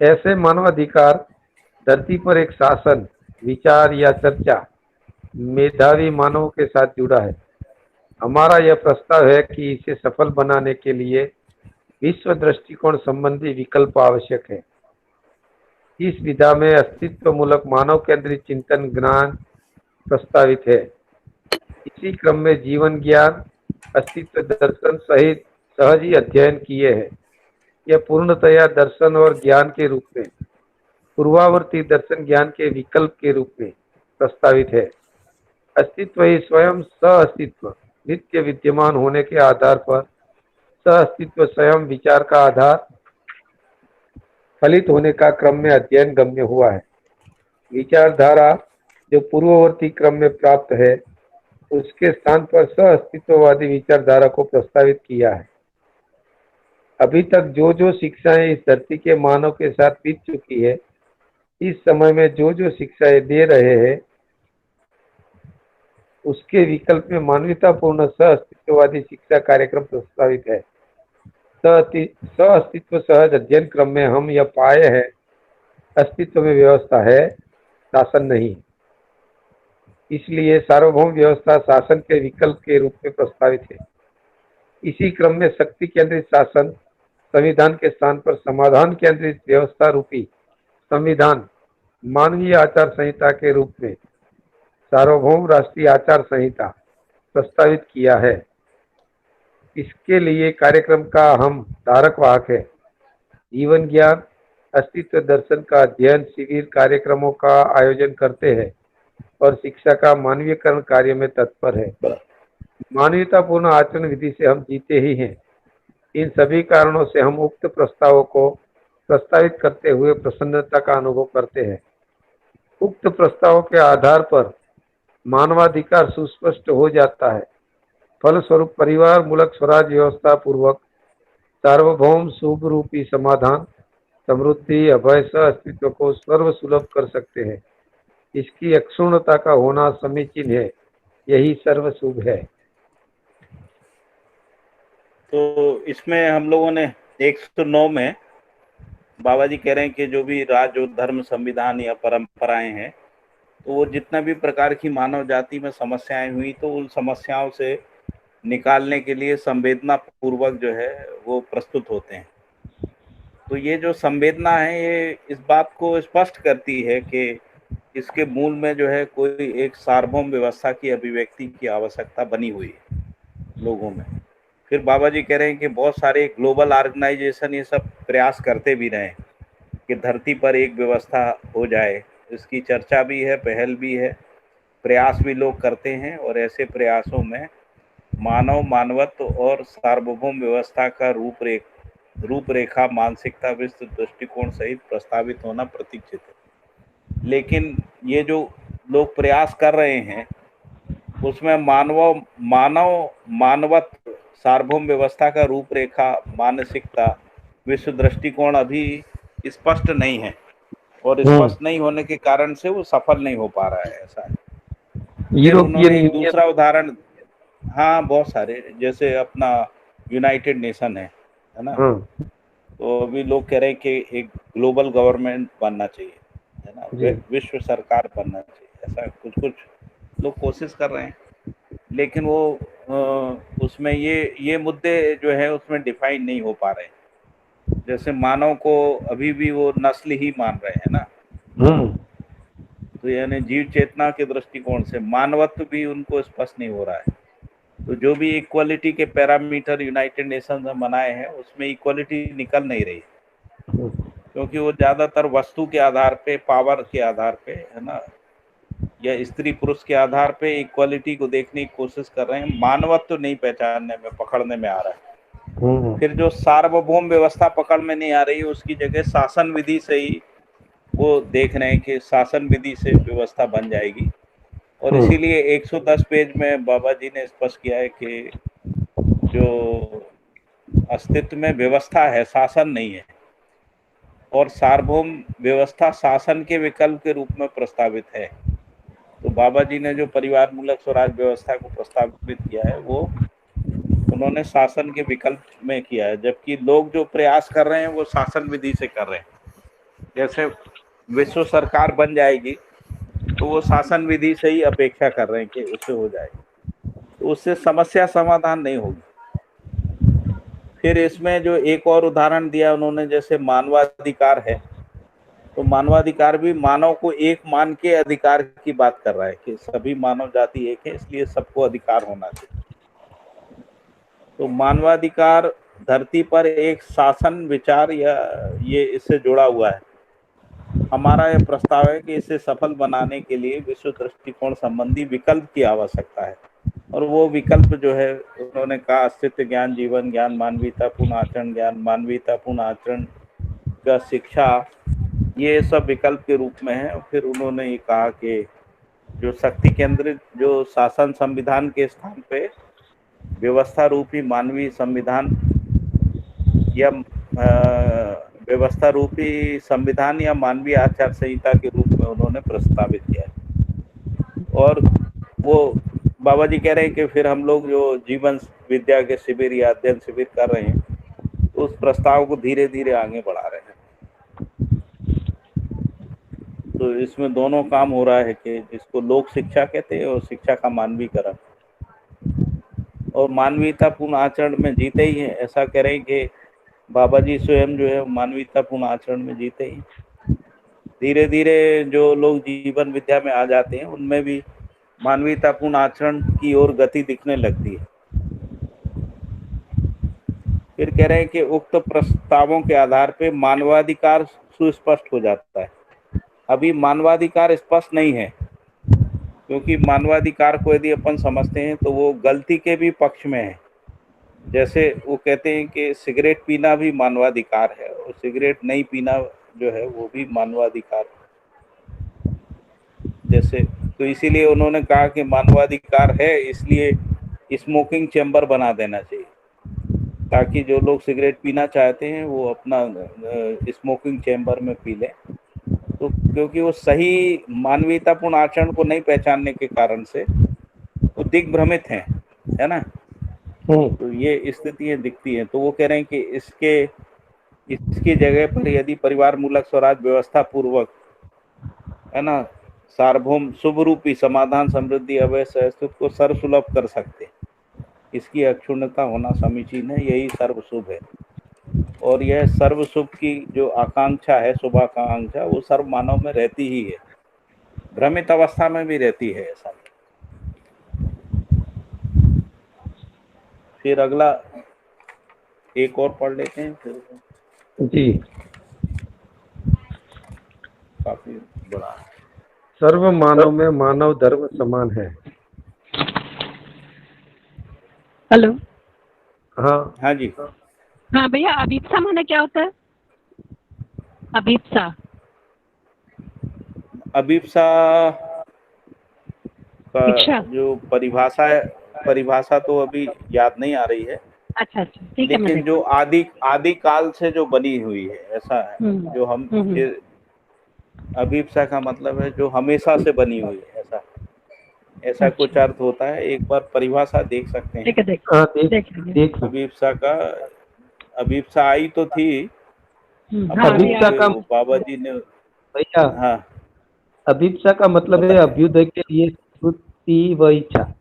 [SPEAKER 2] ऐसे मानवाधिकार धरती पर एक शासन, विचार या चर्चा मेधावी मानवों के साथ जुड़ा है। हमारा यह प्रस्ताव है कि इसे सफल बनाने के लिए विश्व दृष्टिकोण संबंधी विकल्प आवश्यक है। इस विधा में अस्तित्वमूलक मानव केंद्रित चिंतन ज्ञान प्रस्तावित है। इसी क्रम में जीवन ज्ञान, अस्तित्व दर्शन सहित सहज ही अध्ययन किए हैं। यह पूर्णतया दर्शन और ज्ञान के रूप में, पूर्वावर्ती दर्शन ज्ञान के विकल्प के रूप में प्रस्तावित है। अस्तित्व ही स्वयं सह-अस्तित्व, नित्य विद्यमान होने के आधार पर सह-अस्तित्व स्वयं विचार का आधार, फलित होने का क्रम में अध्ययन गम्य हुआ है। विचारधारा जो पूर्ववर्ती क्रम में प्राप्त है, उसके स्थान पर सह-अस्तित्ववादी विचारधारा को प्रस्तावित किया है। अभी तक जो जो शिक्षाएं इस धरती के मानव के साथ बीत चुकी है, इस समय में जो जो शिक्षाएं दे रहे हैं, उसके विकल्प में मानवतापूर्ण सह-अस्तित्ववादी शिक्षा कार्यक्रम प्रस्तावित है। सह-अस्तित्व सहज अध्ययन क्रम में हम यह पाए हैं, अस्तित्व में व्यवस्था है, शासन नहीं। इसलिए सार्वभौम व्यवस्था शासन के विकल्प के रूप में प्रस्तावित है। इसी क्रम में शक्ति केंद्रित शासन संविधान के स्थान पर समाधान केंद्रित व्यवस्था रूपी संविधान मानवीय आचार संहिता के रूप में सार्वभौम राष्ट्रीय आचार संहिता प्रस्तावित किया है। इसके लिए कार्यक्रम का हम धारक वाहक है। जीवन ज्ञान, अस्तित्व दर्शन का अध्ययन शिविर कार्यक्रमों का आयोजन करते हैं और शिक्षा का मानवीयकरण कार्य में तत्पर है। मानवीयतापूर्ण आचरण विधि से हम जीते ही हैं। इन सभी कारणों से हम उक्त प्रस्तावों को प्रस्तावित करते हुए प्रसन्नता का अनुभव करते हैं। उक्त प्रस्तावों के आधार पर मानवाधिकार सुस्पष्ट हो जाता है। फलस्वरूप परिवार मूलक स्वराज व्यवस्था पूर्वक सार्वभौम शुभ रूपी समाधान, समृद्धि, अभय सह अस्तित्व को सर्वसुलभ कर सकते हैं। इसकी अक्षुण्णता का होना समीचीन है, यही सर्वशुभ है।
[SPEAKER 1] तो इसमें हम लोगों ने 109 में बाबा जी कह रहे हैं कि जो भी राज और धर्म संविधान या परंपराएं हैं, तो वो जितना भी प्रकार की मानव जाति में समस्याएं हुई, तो उन समस्याओं से निकालने के लिए संवेदना पूर्वक जो है वो प्रस्तुत होते हैं। तो ये जो संवेदना है, ये इस बात को स्पष्ट करती है कि इसके मूल में जो है कोई एक सार्वभौम व्यवस्था की अभिव्यक्ति की आवश्यकता बनी हुई है लोगों में। फिर बाबा जी कह रहे हैं कि बहुत सारे ग्लोबल ऑर्गेनाइजेशन ये सब प्रयास करते भी रहे कि धरती पर एक व्यवस्था हो जाए। इसकी चर्चा भी है, पहल भी है, प्रयास भी लोग करते हैं, और ऐसे प्रयासों में मानवत्व और सार्वभौम व्यवस्था का रूपरेखा, मानसिकता, विश्व दृष्टिकोण सहित प्रस्तावित होना प्रतीक्षित है। लेकिन ये जो लोग प्रयास कर रहे हैं, उसमें मानवत्व, सार्वभौम व्यवस्था का रूपरेखा, मानसिकता, विश्व दृष्टिकोण अभी स्पष्ट नहीं है, और स्पष्ट नहीं होने के कारण से वो सफल नहीं हो पा रहा है। ऐसा है। फिर उन्होंने दूसरा उदाहरण, हाँ बहुत सारे, जैसे अपना यूनाइटेड नेशन है ना, तो अभी लोग कह रहे हैं कि एक ग्लोबल गवर्नमेंट बनना चाहिए, है ना, विश्व सरकार बनना चाहिए। ऐसा कुछ लोग कोशिश कर रहे हैं, लेकिन वो उसमें ये मुद्दे जो है उसमें डिफाइन नहीं हो पा रहे हैं। जैसे मानव को अभी भी वो नस्ल ही मान रहे हैं ना, तो यानी जीव चेतना के दृष्टिकोण से मानवत्व भी उनको स्पष्ट नहीं हो रहा है। तो जो भी इक्वालिटी के पैरामीटर यूनाइटेड नेशन ने बनाए हैं, उसमें इक्वालिटी निकल नहीं रही, क्योंकि वो ज्यादातर वस्तु के आधार पे, पावर के आधार पे, है ना, या स्त्री पुरुष के आधार पे इक्वालिटी को देखने की कोशिश कर रहे हैं। मानवत्व तो नहीं पहचानने में, पकड़ने में आ रहा है। फिर जो सार्वभौम व्यवस्था पकड़ में नहीं आ रही है, उसकी जगह शासन विधि से ही वो देख रहे हैं कि शासन विधि से व्यवस्था बन जाएगी। और इसीलिए 110 पेज में बाबा जी ने स्पष्ट किया है कि जो अस्तित्व में व्यवस्था है, शासन नहीं है, और सार्वभौम व्यवस्था शासन के विकल्प के रूप में प्रस्तावित है। तो बाबा जी ने जो परिवार मूलक स्वराज व्यवस्था को प्रस्तावित किया है, वो उन्होंने शासन के विकल्प में किया है, जबकि लोग जो प्रयास कर रहे हैं वो शासन विधि से कर रहे हैं। जैसे विश्व सरकार बन जाएगी तो वो शासन विधि से ही अपेक्षा कर रहे हैं कि उससे हो जाए, तो उससे समस्या समाधान नहीं होगी। फिर इसमें जो एक और उदाहरण दिया उन्होंने, जैसे मानवाधिकार है, तो मानवाधिकार भी मानव को एक मान के अधिकार की बात कर रहा है कि सभी मानव जाति एक है, इसलिए सबको अधिकार होना चाहिए। तो मानवाधिकार धरती पर एक शासन विचार या ये इससे जुड़ा हुआ है। हमारा यह प्रस्ताव है कि इसे सफल बनाने के लिए विश्व दृष्टिकोण संबंधी विकल्प की आवश्यकता है। और वो विकल्प जो है, उन्होंने कहा अस्तित्व ज्ञान, जीवन ज्ञान, मानवीयतापूर्ण आचरण ज्ञान, मानवीयतापूर्ण आचरण का शिक्षा, ये सब विकल्प के रूप में है। फिर उन्होंने ये कहा कि जो शक्ति केंद्रित जो शासन संविधान के स्थान पे व्यवस्था रूपी मानवीय संविधान या व्यवस्था रूपी संविधान या मानवीय आचार संहिता के रूप में उन्होंने प्रस्तावित किया है। और वो बाबा जी कह रहे हैं कि फिर हम लोग जो जीवन विद्या के शिविर या अध्ययन शिविर कर रहे हैं, तो उस प्रस्ताव को धीरे धीरे आगे बढ़ा रहे हैं। तो इसमें दोनों काम हो रहा है कि जिसको लोक शिक्षा कहते हैं और शिक्षा का मानवीकरण, और मानवीयतापूर्ण आचरण में जीते ही है। ऐसा कह रहे हैं कि बाबा जी स्वयं जो है मानवीयतापूर्ण आचरण में जीते ही। धीरे धीरे जो लोग जीवन विद्या में आ जाते हैं, उनमें भी मानवीयतापूर्ण आचरण की ओर गति दिखने लगती है। फिर कह रहे हैं कि उक्त प्रस्तावों के आधार पर मानवाधिकार सुस्पष्ट हो जाता है। अभी मानवाधिकार स्पष्ट नहीं है, क्योंकि मानवाधिकार को यदि अपन समझते हैं तो वो गलती के भी पक्ष में है। जैसे वो कहते हैं कि सिगरेट पीना भी मानवाधिकार है, और सिगरेट नहीं पीना जो है वो भी मानवाधिकार है। जैसे तो इसीलिए उन्होंने कहा कि मानवाधिकार है, इसलिए स्मोकिंग चैम्बर बना देना चाहिए, ताकि जो लोग सिगरेट पीना चाहते हैं वो अपना स्मोकिंग चैम्बर में पी लें। तो क्योंकि वो सही मानवीयतापूर्ण आचरण को नहीं पहचानने के कारण से वो दिग्भ्रमित हैं, है ना। तो ये स्थितियां दिखती हैं। तो वो कह रहे हैं कि इसकी जगह पर यदि परिवार मूलक स्वराज व्यवस्था पूर्वक, है ना, सार्वभौम शुभ रूपी समाधान समृद्धि अवय अस्तित्व को सर्वसुलभ कर सकते, इसकी अक्षुण्णता होना समीचीन है, यही सर्वशुभ है। और यह सर्वशुभ की जो आकांक्षा है, शुभाकांक्षा, वो सर्व मानव में रहती ही है, भ्रमित अवस्था में भी रहती है। ऐसा फिर अगला एक और पढ़ लेते हैं फिर
[SPEAKER 2] जी।
[SPEAKER 1] काफी बड़ा है।
[SPEAKER 2] सर्व मानव में मानव धर्म समान है।
[SPEAKER 5] हेलो।
[SPEAKER 1] हाँ जी।
[SPEAKER 5] हाँ भैया, अभिप्सा माने क्या होता है? अभिप्सा
[SPEAKER 1] का जो परिभाषा है, परिभाषा तो अभी याद नहीं आ रही है।
[SPEAKER 5] अच्छा, ठीक है।
[SPEAKER 1] लेकिन जो आदि काल से जो बनी हुई है, ऐसा है। जो हम अभिप्सा का मतलब है जो हमेशा से बनी हुई है, ऐसा कुछ अर्थ होता है। एक बार परिभाषा देख सकते हैं।
[SPEAKER 5] देख
[SPEAKER 1] अभिप्सा आई तो थी।
[SPEAKER 2] अभिप्सा का
[SPEAKER 1] बाबा जी ने
[SPEAKER 2] भैया,
[SPEAKER 1] हाँ,
[SPEAKER 2] अभिप्सा का मतलब है अभ्युदय के लिए स्फूर्ति व इच्छा।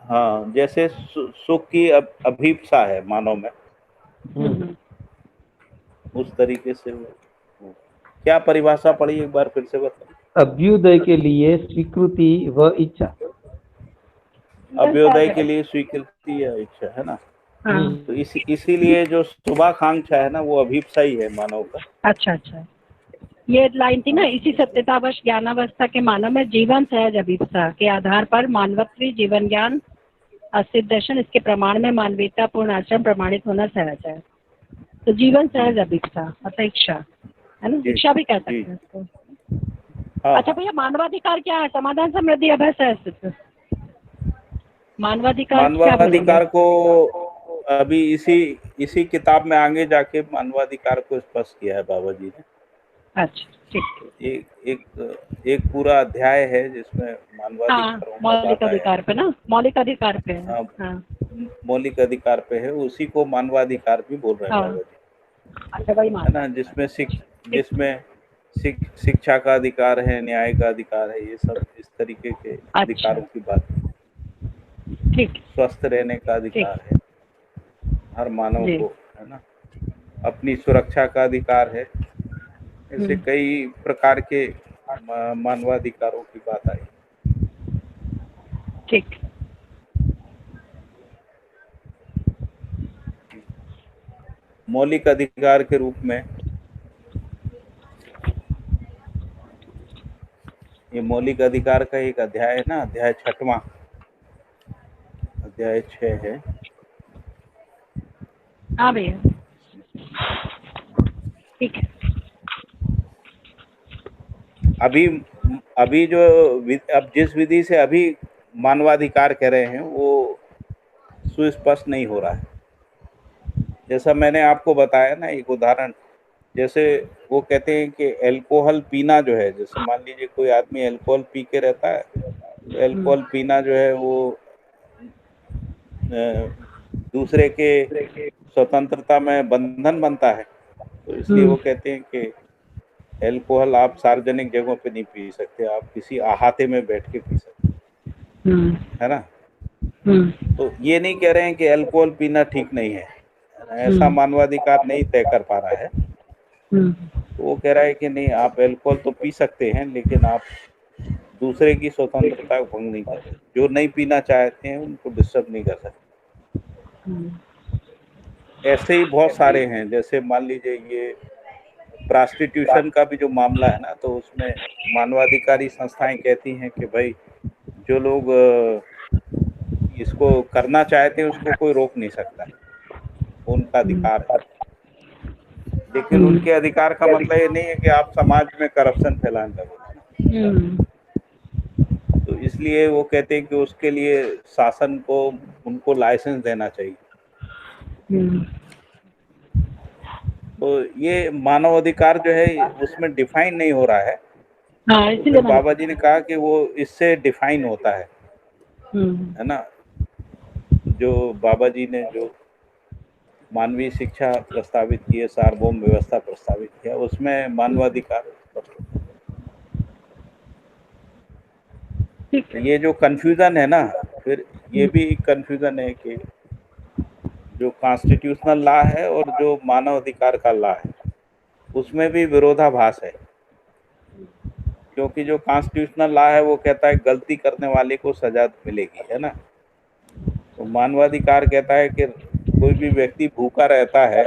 [SPEAKER 1] हाँ, जैसे सुख की अभिप्सा है मानव में, उस तरीके से क्या परिभाषा पढ़ी, एक बार फिर से बताइए।
[SPEAKER 2] अभ्युदय के लिए स्वीकृति व इच्छा।
[SPEAKER 1] अभ्युदय के लिए स्वीकृति या इच्छा, है ना। तो इसीलिए जो शुभाकांक्षा है ना, वो अभिप्सा ही है मानव का।
[SPEAKER 5] अच्छा, ये लाइन थी ना, इसी सत्यतावश ज्ञानावस्था के मानव में जीवन सहज अभिप्सा के आधार पर मानवत्व जीवन ज्ञान अस्तित्व दर्शन इसके प्रमाण में मानवीयता पूर्ण आचरण प्रमाणित होना सहज है। तो जीवन सहज अभिक्षा अपेक्षा है ना,
[SPEAKER 1] जी,
[SPEAKER 5] शिक्षा भी कह
[SPEAKER 1] जी।
[SPEAKER 5] सकते हैं इसको।
[SPEAKER 1] हाँ,
[SPEAKER 5] अच्छा भैया, मानवाधिकार क्या है? समाधान, समृद्धि, अभय, सहअस्तित्व। मानवाधिकार क्या बोलोगे?
[SPEAKER 1] मानवाधिकार को अभी इसी इसी किताब में आगे जाके मानवाधिकार को स्पष्ट किया है बाबा जी ने।
[SPEAKER 5] अच्छा, ठीक।
[SPEAKER 1] एक एक पूरा अध्याय है जिसमें
[SPEAKER 5] हाँ,
[SPEAKER 1] मानवाधिकारों का
[SPEAKER 5] मौलिक
[SPEAKER 1] बात आया
[SPEAKER 5] अधिकार पे ना, मौलिक अधिकार पे है।
[SPEAKER 1] हाँ,
[SPEAKER 5] हाँ
[SPEAKER 1] मौलिक अधिकार पे है, उसी को मानवाधिकार भी बोल रहे हैं
[SPEAKER 5] हाँ,
[SPEAKER 1] बाबा जी,
[SPEAKER 5] अच्छा वही
[SPEAKER 1] है ना।
[SPEAKER 5] मानवाधिकार।
[SPEAKER 1] जिसमें शिक्षा का अधिकार है, न्याय का अधिकार है, ये सब इस तरीके के
[SPEAKER 5] अच्छा,
[SPEAKER 1] अधिकारों की बात है।
[SPEAKER 5] ठीक
[SPEAKER 1] स्वस्थ रहने का
[SPEAKER 5] ठीक
[SPEAKER 1] अधिकार है हर मानव
[SPEAKER 5] जी।
[SPEAKER 1] को, है ना। अपनी सुरक्षा का अधिकार है। ऐसे
[SPEAKER 5] हम्म,
[SPEAKER 1] कई प्रकार के मानवाधिकारों की बात आई।
[SPEAKER 5] ठीक।
[SPEAKER 1] मौलिक अधिकार के रूप में ये मौलिक अधिकार का एक अध्याय है ना, अध्याय 6वां, अध्याय 6 है।
[SPEAKER 5] हाँ भैया, ठीक है।
[SPEAKER 1] अभी अभी जो अब जिस विधि से अभी मानवाधिकार कह रहे हैं वो सुस्पष्ट नहीं हो रहा है। जैसा मैंने आपको बताया ना एक उदाहरण, जैसे वो कहते हैं कि अल्कोहल पीना जो है, जैसे मान लीजिए कोई आदमी अल्कोहल पी के रहता है, तो
[SPEAKER 5] हम्म,
[SPEAKER 1] अल्कोहल पीना जो है वो दूसरे के स्वतंत्रता में बंधन बनता है। तो इसलिए
[SPEAKER 5] हम्म,
[SPEAKER 1] वो कहते हैं कि अल्कोहल आप सार्वजनिक जगहों पे नहीं पी सकते, आप किसी अहाते में बैठ के पी सकते,
[SPEAKER 5] हम्म,
[SPEAKER 1] है ना।
[SPEAKER 5] हम्म,
[SPEAKER 1] तो ये नहीं कह रहे हैं कि अल्कोहल पीना ठीक नहीं है, ऐसा
[SPEAKER 5] हम्म,
[SPEAKER 1] मानवाधिकार नहीं तय कर पा रहा है।
[SPEAKER 5] हम्म,
[SPEAKER 1] तो वो कह रहा है कि नहीं, आप अल्कोहल तो पी सकते हैं लेकिन आप दूसरे की स्वतंत्रता को भंग नहीं कर सकते, जो नहीं पीना चाहते हैं उनको डिस्टर्ब नहीं कर सकते।
[SPEAKER 5] हम्म,
[SPEAKER 1] ऐसे ही बहुत सारे हैं, जैसे मान लीजिए ये प्रॉस्टिट्यूशन का भी जो मामला है ना, तो उसमें मानवाधिकारी संस्थाएं कहती हैं कि भाई जो लोग इसको करना चाहते हैं उसको कोई रोक नहीं सकता, उनका
[SPEAKER 5] हम्म,
[SPEAKER 1] अधिकार है। लेकिन
[SPEAKER 5] हम्म,
[SPEAKER 1] उनके अधिकार का मतलब ये नहीं है कि आप समाज में करप्शन फैलाने लगो।
[SPEAKER 5] हम्म,
[SPEAKER 1] तो इसलिए वो कहते हैं कि उसके लिए शासन को उनको लाइसेंस देना चाहिए।
[SPEAKER 5] हम्म,
[SPEAKER 1] तो ये मानव अधिकार जो है उसमें डिफाइन नहीं हो रहा है।
[SPEAKER 5] हाँ,
[SPEAKER 1] तो फिर
[SPEAKER 5] इसीलिए मैंने
[SPEAKER 1] बाबा जी
[SPEAKER 5] पूछा।
[SPEAKER 1] ने कहा कि वो इससे डिफाइन होता
[SPEAKER 5] हम्म,
[SPEAKER 1] है ना। जो बाबा जी ने जो मानवीय शिक्षा प्रस्तावित की है, सार्वभौम व्यवस्था प्रस्तावित किया, उसमें मानवाधिकार स्पष्ट होता
[SPEAKER 5] ठीक
[SPEAKER 1] है।
[SPEAKER 5] है।
[SPEAKER 1] ये जो कंफ्यूजन है ना, फिर ये भी कंफ्यूजन है कि जो कॉन्स्टिट्यूशनल लॉ है और जो मानव अधिकार का लॉ है उसमें भी विरोधाभास है। क्योंकि जो कॉन्स्टिट्यूशनल लॉ है वो कहता है गलती करने वाले को सजा मिलेगी, है ना। तो मानवाधिकार कहता है कि कोई भी व्यक्ति भूखा रहता है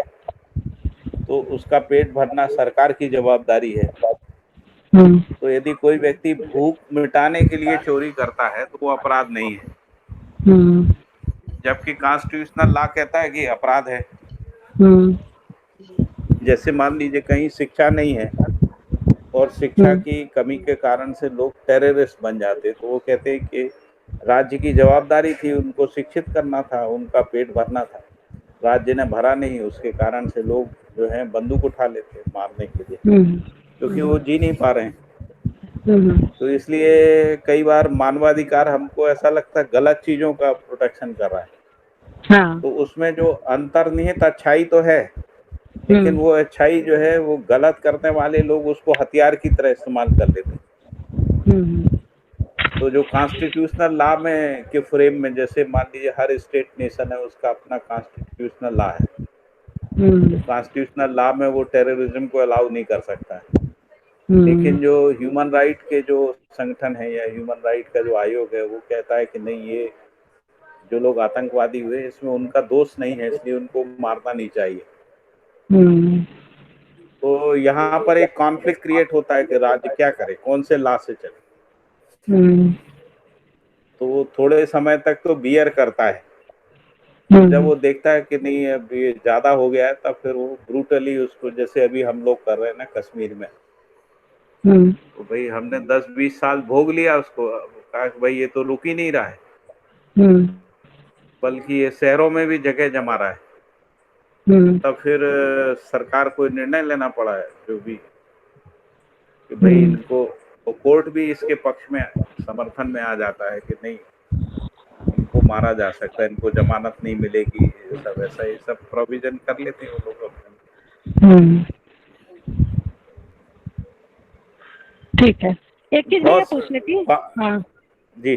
[SPEAKER 1] तो उसका पेट भरना सरकार की जवाबदारी है।
[SPEAKER 5] हम्म,
[SPEAKER 1] तो यदि कोई व्यक्ति भूख मिटाने के लिए चोरी करता है तो वो अपराध नहीं है,
[SPEAKER 5] हम्म,
[SPEAKER 1] जबकि कॉन्स्टिट्यूशनल लॉ कहता है कि अपराध है।
[SPEAKER 5] हम्म,
[SPEAKER 1] जैसे मान लीजिए कहीं शिक्षा नहीं है और शिक्षा
[SPEAKER 5] हम्म,
[SPEAKER 1] की कमी के कारण से लोग टेररिस्ट बन जाते, तो वो कहते हैं कि राज्य की जवाबदारी थी उनको शिक्षित करना था, उनका पेट भरना था, राज्य ने भरा नहीं, उसके कारण से लोग जो है बंदूक उठा लेते हैं मारने के लिए, क्योंकि वो जी नहीं पा रहे हैं।
[SPEAKER 5] हम्म,
[SPEAKER 1] तो इसलिए कई बार मानवाधिकार हमको ऐसा लगता है गलत चीजों का प्रोटेक्शन कर रहा है।
[SPEAKER 5] हाँ,
[SPEAKER 1] तो उसमें जो अंतर्निहित अच्छाई तो है, लेकिन
[SPEAKER 5] हम्म,
[SPEAKER 1] वो अच्छाई जो है वो गलत करने वाले लोग उसको हथियार की तरह इस्तेमाल कर लेते हैं।
[SPEAKER 5] हम्म,
[SPEAKER 1] तो जो कॉन्स्टिट्यूशनल लॉ में के फ्रेम में, जैसे मान लीजिए हर स्टेट नेशन है उसका अपना कॉन्स्टिट्यूशनल लॉ है, तो
[SPEAKER 5] हम्म,
[SPEAKER 1] कॉन्स्टिट्यूशनल लॉ में वो टेररिज्म को अलाउ नहीं कर सकता है।
[SPEAKER 5] हम्म,
[SPEAKER 1] लेकिन जो ह्यूमन राइट के जो संगठन है या ह्यूमन राइट का जो आयोग है वो कहता है कि नहीं, ये जो लोग आतंकवादी हुए इसमें उनका दोष नहीं है, इसलिए उनको मारना नहीं चाहिए।
[SPEAKER 5] हम्म,
[SPEAKER 1] तो यहाँ पर एक कॉन्फ्लिक्ट क्रिएट होता है कि राज्य क्या करे, कौन से लॉ से चले।
[SPEAKER 5] हम्म,
[SPEAKER 1] तो वो थोड़े समय तक तो बियर करता है, तो जब वो देखता है कि नहीं अब ये ज्यादा हो गया है, तब फिर वो ब्रूटली उसको, जैसे अभी हम लोग कर रहे हैं ना कश्मीर में, तो भाई हमने 10-20 साल भोग लिया उसको, अब कहा कि भाई ये तो रुक ही नहीं रहा है, बल्कि ये शहरों में भी जगह जमा रहा है। तब फिर सरकार को निर्णय लेना पड़ा है जो भी, कि भाई इनको, तो कोर्ट भी इसके पक्ष में समर्थन में आ जाता है कि नहीं, इनको मारा जा सकता है, इनको जमानत नहीं मिलेगी, ये सब ऐसा, ये सब प्रोविजन कर लेते हैं वो लोग अपने।
[SPEAKER 5] ठीक है। एक चीज ये
[SPEAKER 1] बॉस,
[SPEAKER 5] पूछनी थी। हाँ,
[SPEAKER 1] जी,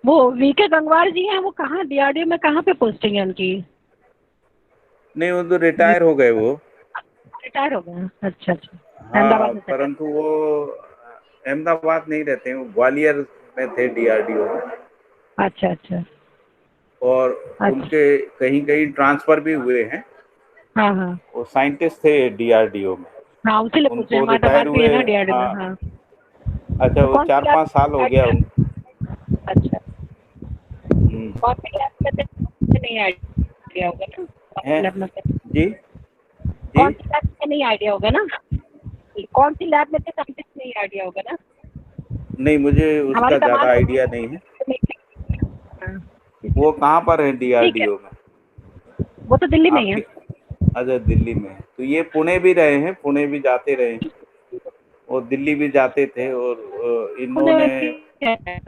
[SPEAKER 5] वो वीके गंगवार जी हैं, वो कहाँ डीआरडीओ में कहाँ पे पोस्टिंग है उनकी?
[SPEAKER 1] नहीं वो तो रिटायर हो गए वो।
[SPEAKER 5] रिटायर हो गए? अच्छा अच्छा।
[SPEAKER 1] हाँ,
[SPEAKER 5] अहमदाबाद में सेटल।
[SPEAKER 1] परंतु वो अहमदाबाद नहीं रहते हैं, वो ग्वालियर में थे डीआरडीओ में,
[SPEAKER 5] अच्छा अच्छा
[SPEAKER 1] और
[SPEAKER 5] अच्छा।
[SPEAKER 1] उनके कहीं कहीं ट्रांसफर भी हुए हैं।
[SPEAKER 5] हाँ हाँ
[SPEAKER 1] वो साइंटिस्ट थे डीआरडीओ में,
[SPEAKER 5] हाँ, उसी लिए पूछ रहे हैं,
[SPEAKER 1] उनको रिटायर
[SPEAKER 5] अहमदाबाद भी है
[SPEAKER 1] हुए।
[SPEAKER 5] ना डीआरडीओ में।
[SPEAKER 1] हाँ,
[SPEAKER 5] हाँ,
[SPEAKER 1] अच्छा,
[SPEAKER 5] तो
[SPEAKER 1] वो
[SPEAKER 5] कौन सी
[SPEAKER 1] 4-5 साल हो गया उन।
[SPEAKER 5] अच्छा,
[SPEAKER 1] हम्म,
[SPEAKER 5] कौन सी लैब में थे? नहीं आइडिया होगा ना कौन सी
[SPEAKER 1] हैं,
[SPEAKER 5] लैब में थे?
[SPEAKER 1] जी
[SPEAKER 5] कौन
[SPEAKER 1] जी,
[SPEAKER 5] सी लैब में नहीं आइडिया होगा ना? कौन सी लैब में थे साइंटिस्ट, नहीं आइडिया होगा ना?
[SPEAKER 1] नहीं मुझे
[SPEAKER 5] हमारी
[SPEAKER 1] उसका ज्यादा
[SPEAKER 5] तमाम।
[SPEAKER 1] आइडिया नहीं है।
[SPEAKER 5] हाँ,
[SPEAKER 1] वो कहाँ पर है
[SPEAKER 5] ठीक है,
[SPEAKER 1] डीआरडीओ में
[SPEAKER 5] वो तो दिल्ली में ही है।
[SPEAKER 1] आपके? अच्छा, दिल्ली में है, तो ये पुणे भी रहे हैं, पुणे भी जाते रहे हैं, और दिल्ली भी जाते थे, और
[SPEAKER 5] पुणे
[SPEAKER 1] इन्होंने
[SPEAKER 5] भी है।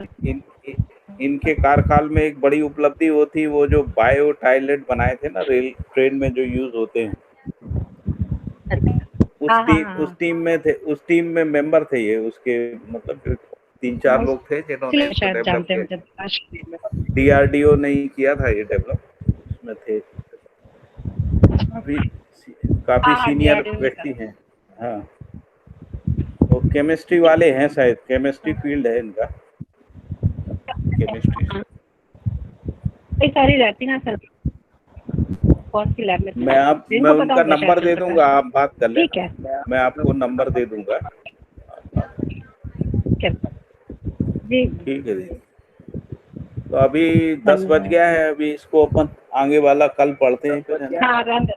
[SPEAKER 1] इनके कार्यकाल में एक बड़ी उपलब्धि वो थी, वो जो बायो टॉयलेट बनाए थे ना रेल ट्रेन में जो यूज होते हैं,
[SPEAKER 5] हाँ हाँ हाँ,
[SPEAKER 1] उस टीम में मेंबर थे ये, उसके मतलब जो 3-4 लोग थे जिन्होंने
[SPEAKER 5] इसलिए
[SPEAKER 1] इसको
[SPEAKER 5] शायद
[SPEAKER 1] डेवलप
[SPEAKER 5] जानते हैं
[SPEAKER 1] किया।
[SPEAKER 5] मुझे काश।
[SPEAKER 1] डीआरडीओ ने ही किया था ये डेवलप, उसमें थे काफी काफी
[SPEAKER 5] हाँ हाँ,
[SPEAKER 1] सीनियर
[SPEAKER 5] डीआरडीओ ने
[SPEAKER 1] व्यक्ति
[SPEAKER 5] कहा।
[SPEAKER 1] हैं। हाँ, वो केमिस्ट्री वाले हैं, शायद केमिस्ट्री फील्ड है इनका, केमिस्ट्री
[SPEAKER 5] हाँ,
[SPEAKER 1] से।
[SPEAKER 5] कई सारी रहती हैं सर। कौन सी लैब में थे?
[SPEAKER 1] मैं
[SPEAKER 5] जिनको पता
[SPEAKER 1] उनका
[SPEAKER 5] होगा शायद
[SPEAKER 1] नंबर दे
[SPEAKER 5] प्रकाश
[SPEAKER 1] दूंगा,
[SPEAKER 5] को।
[SPEAKER 1] आप बात कर
[SPEAKER 5] ठीक
[SPEAKER 1] लेना,
[SPEAKER 5] है,
[SPEAKER 1] मैं आपको नंबर दे दूंगा।
[SPEAKER 5] ठीक है जी।
[SPEAKER 1] ठीक है जी। तो अभी 10 बज
[SPEAKER 5] धन्यवाद।
[SPEAKER 1] गया है, अभी इसको अपन आगे वाला कल पढ़ते हैं फिर, है ना?
[SPEAKER 5] हाँ, रहने दो।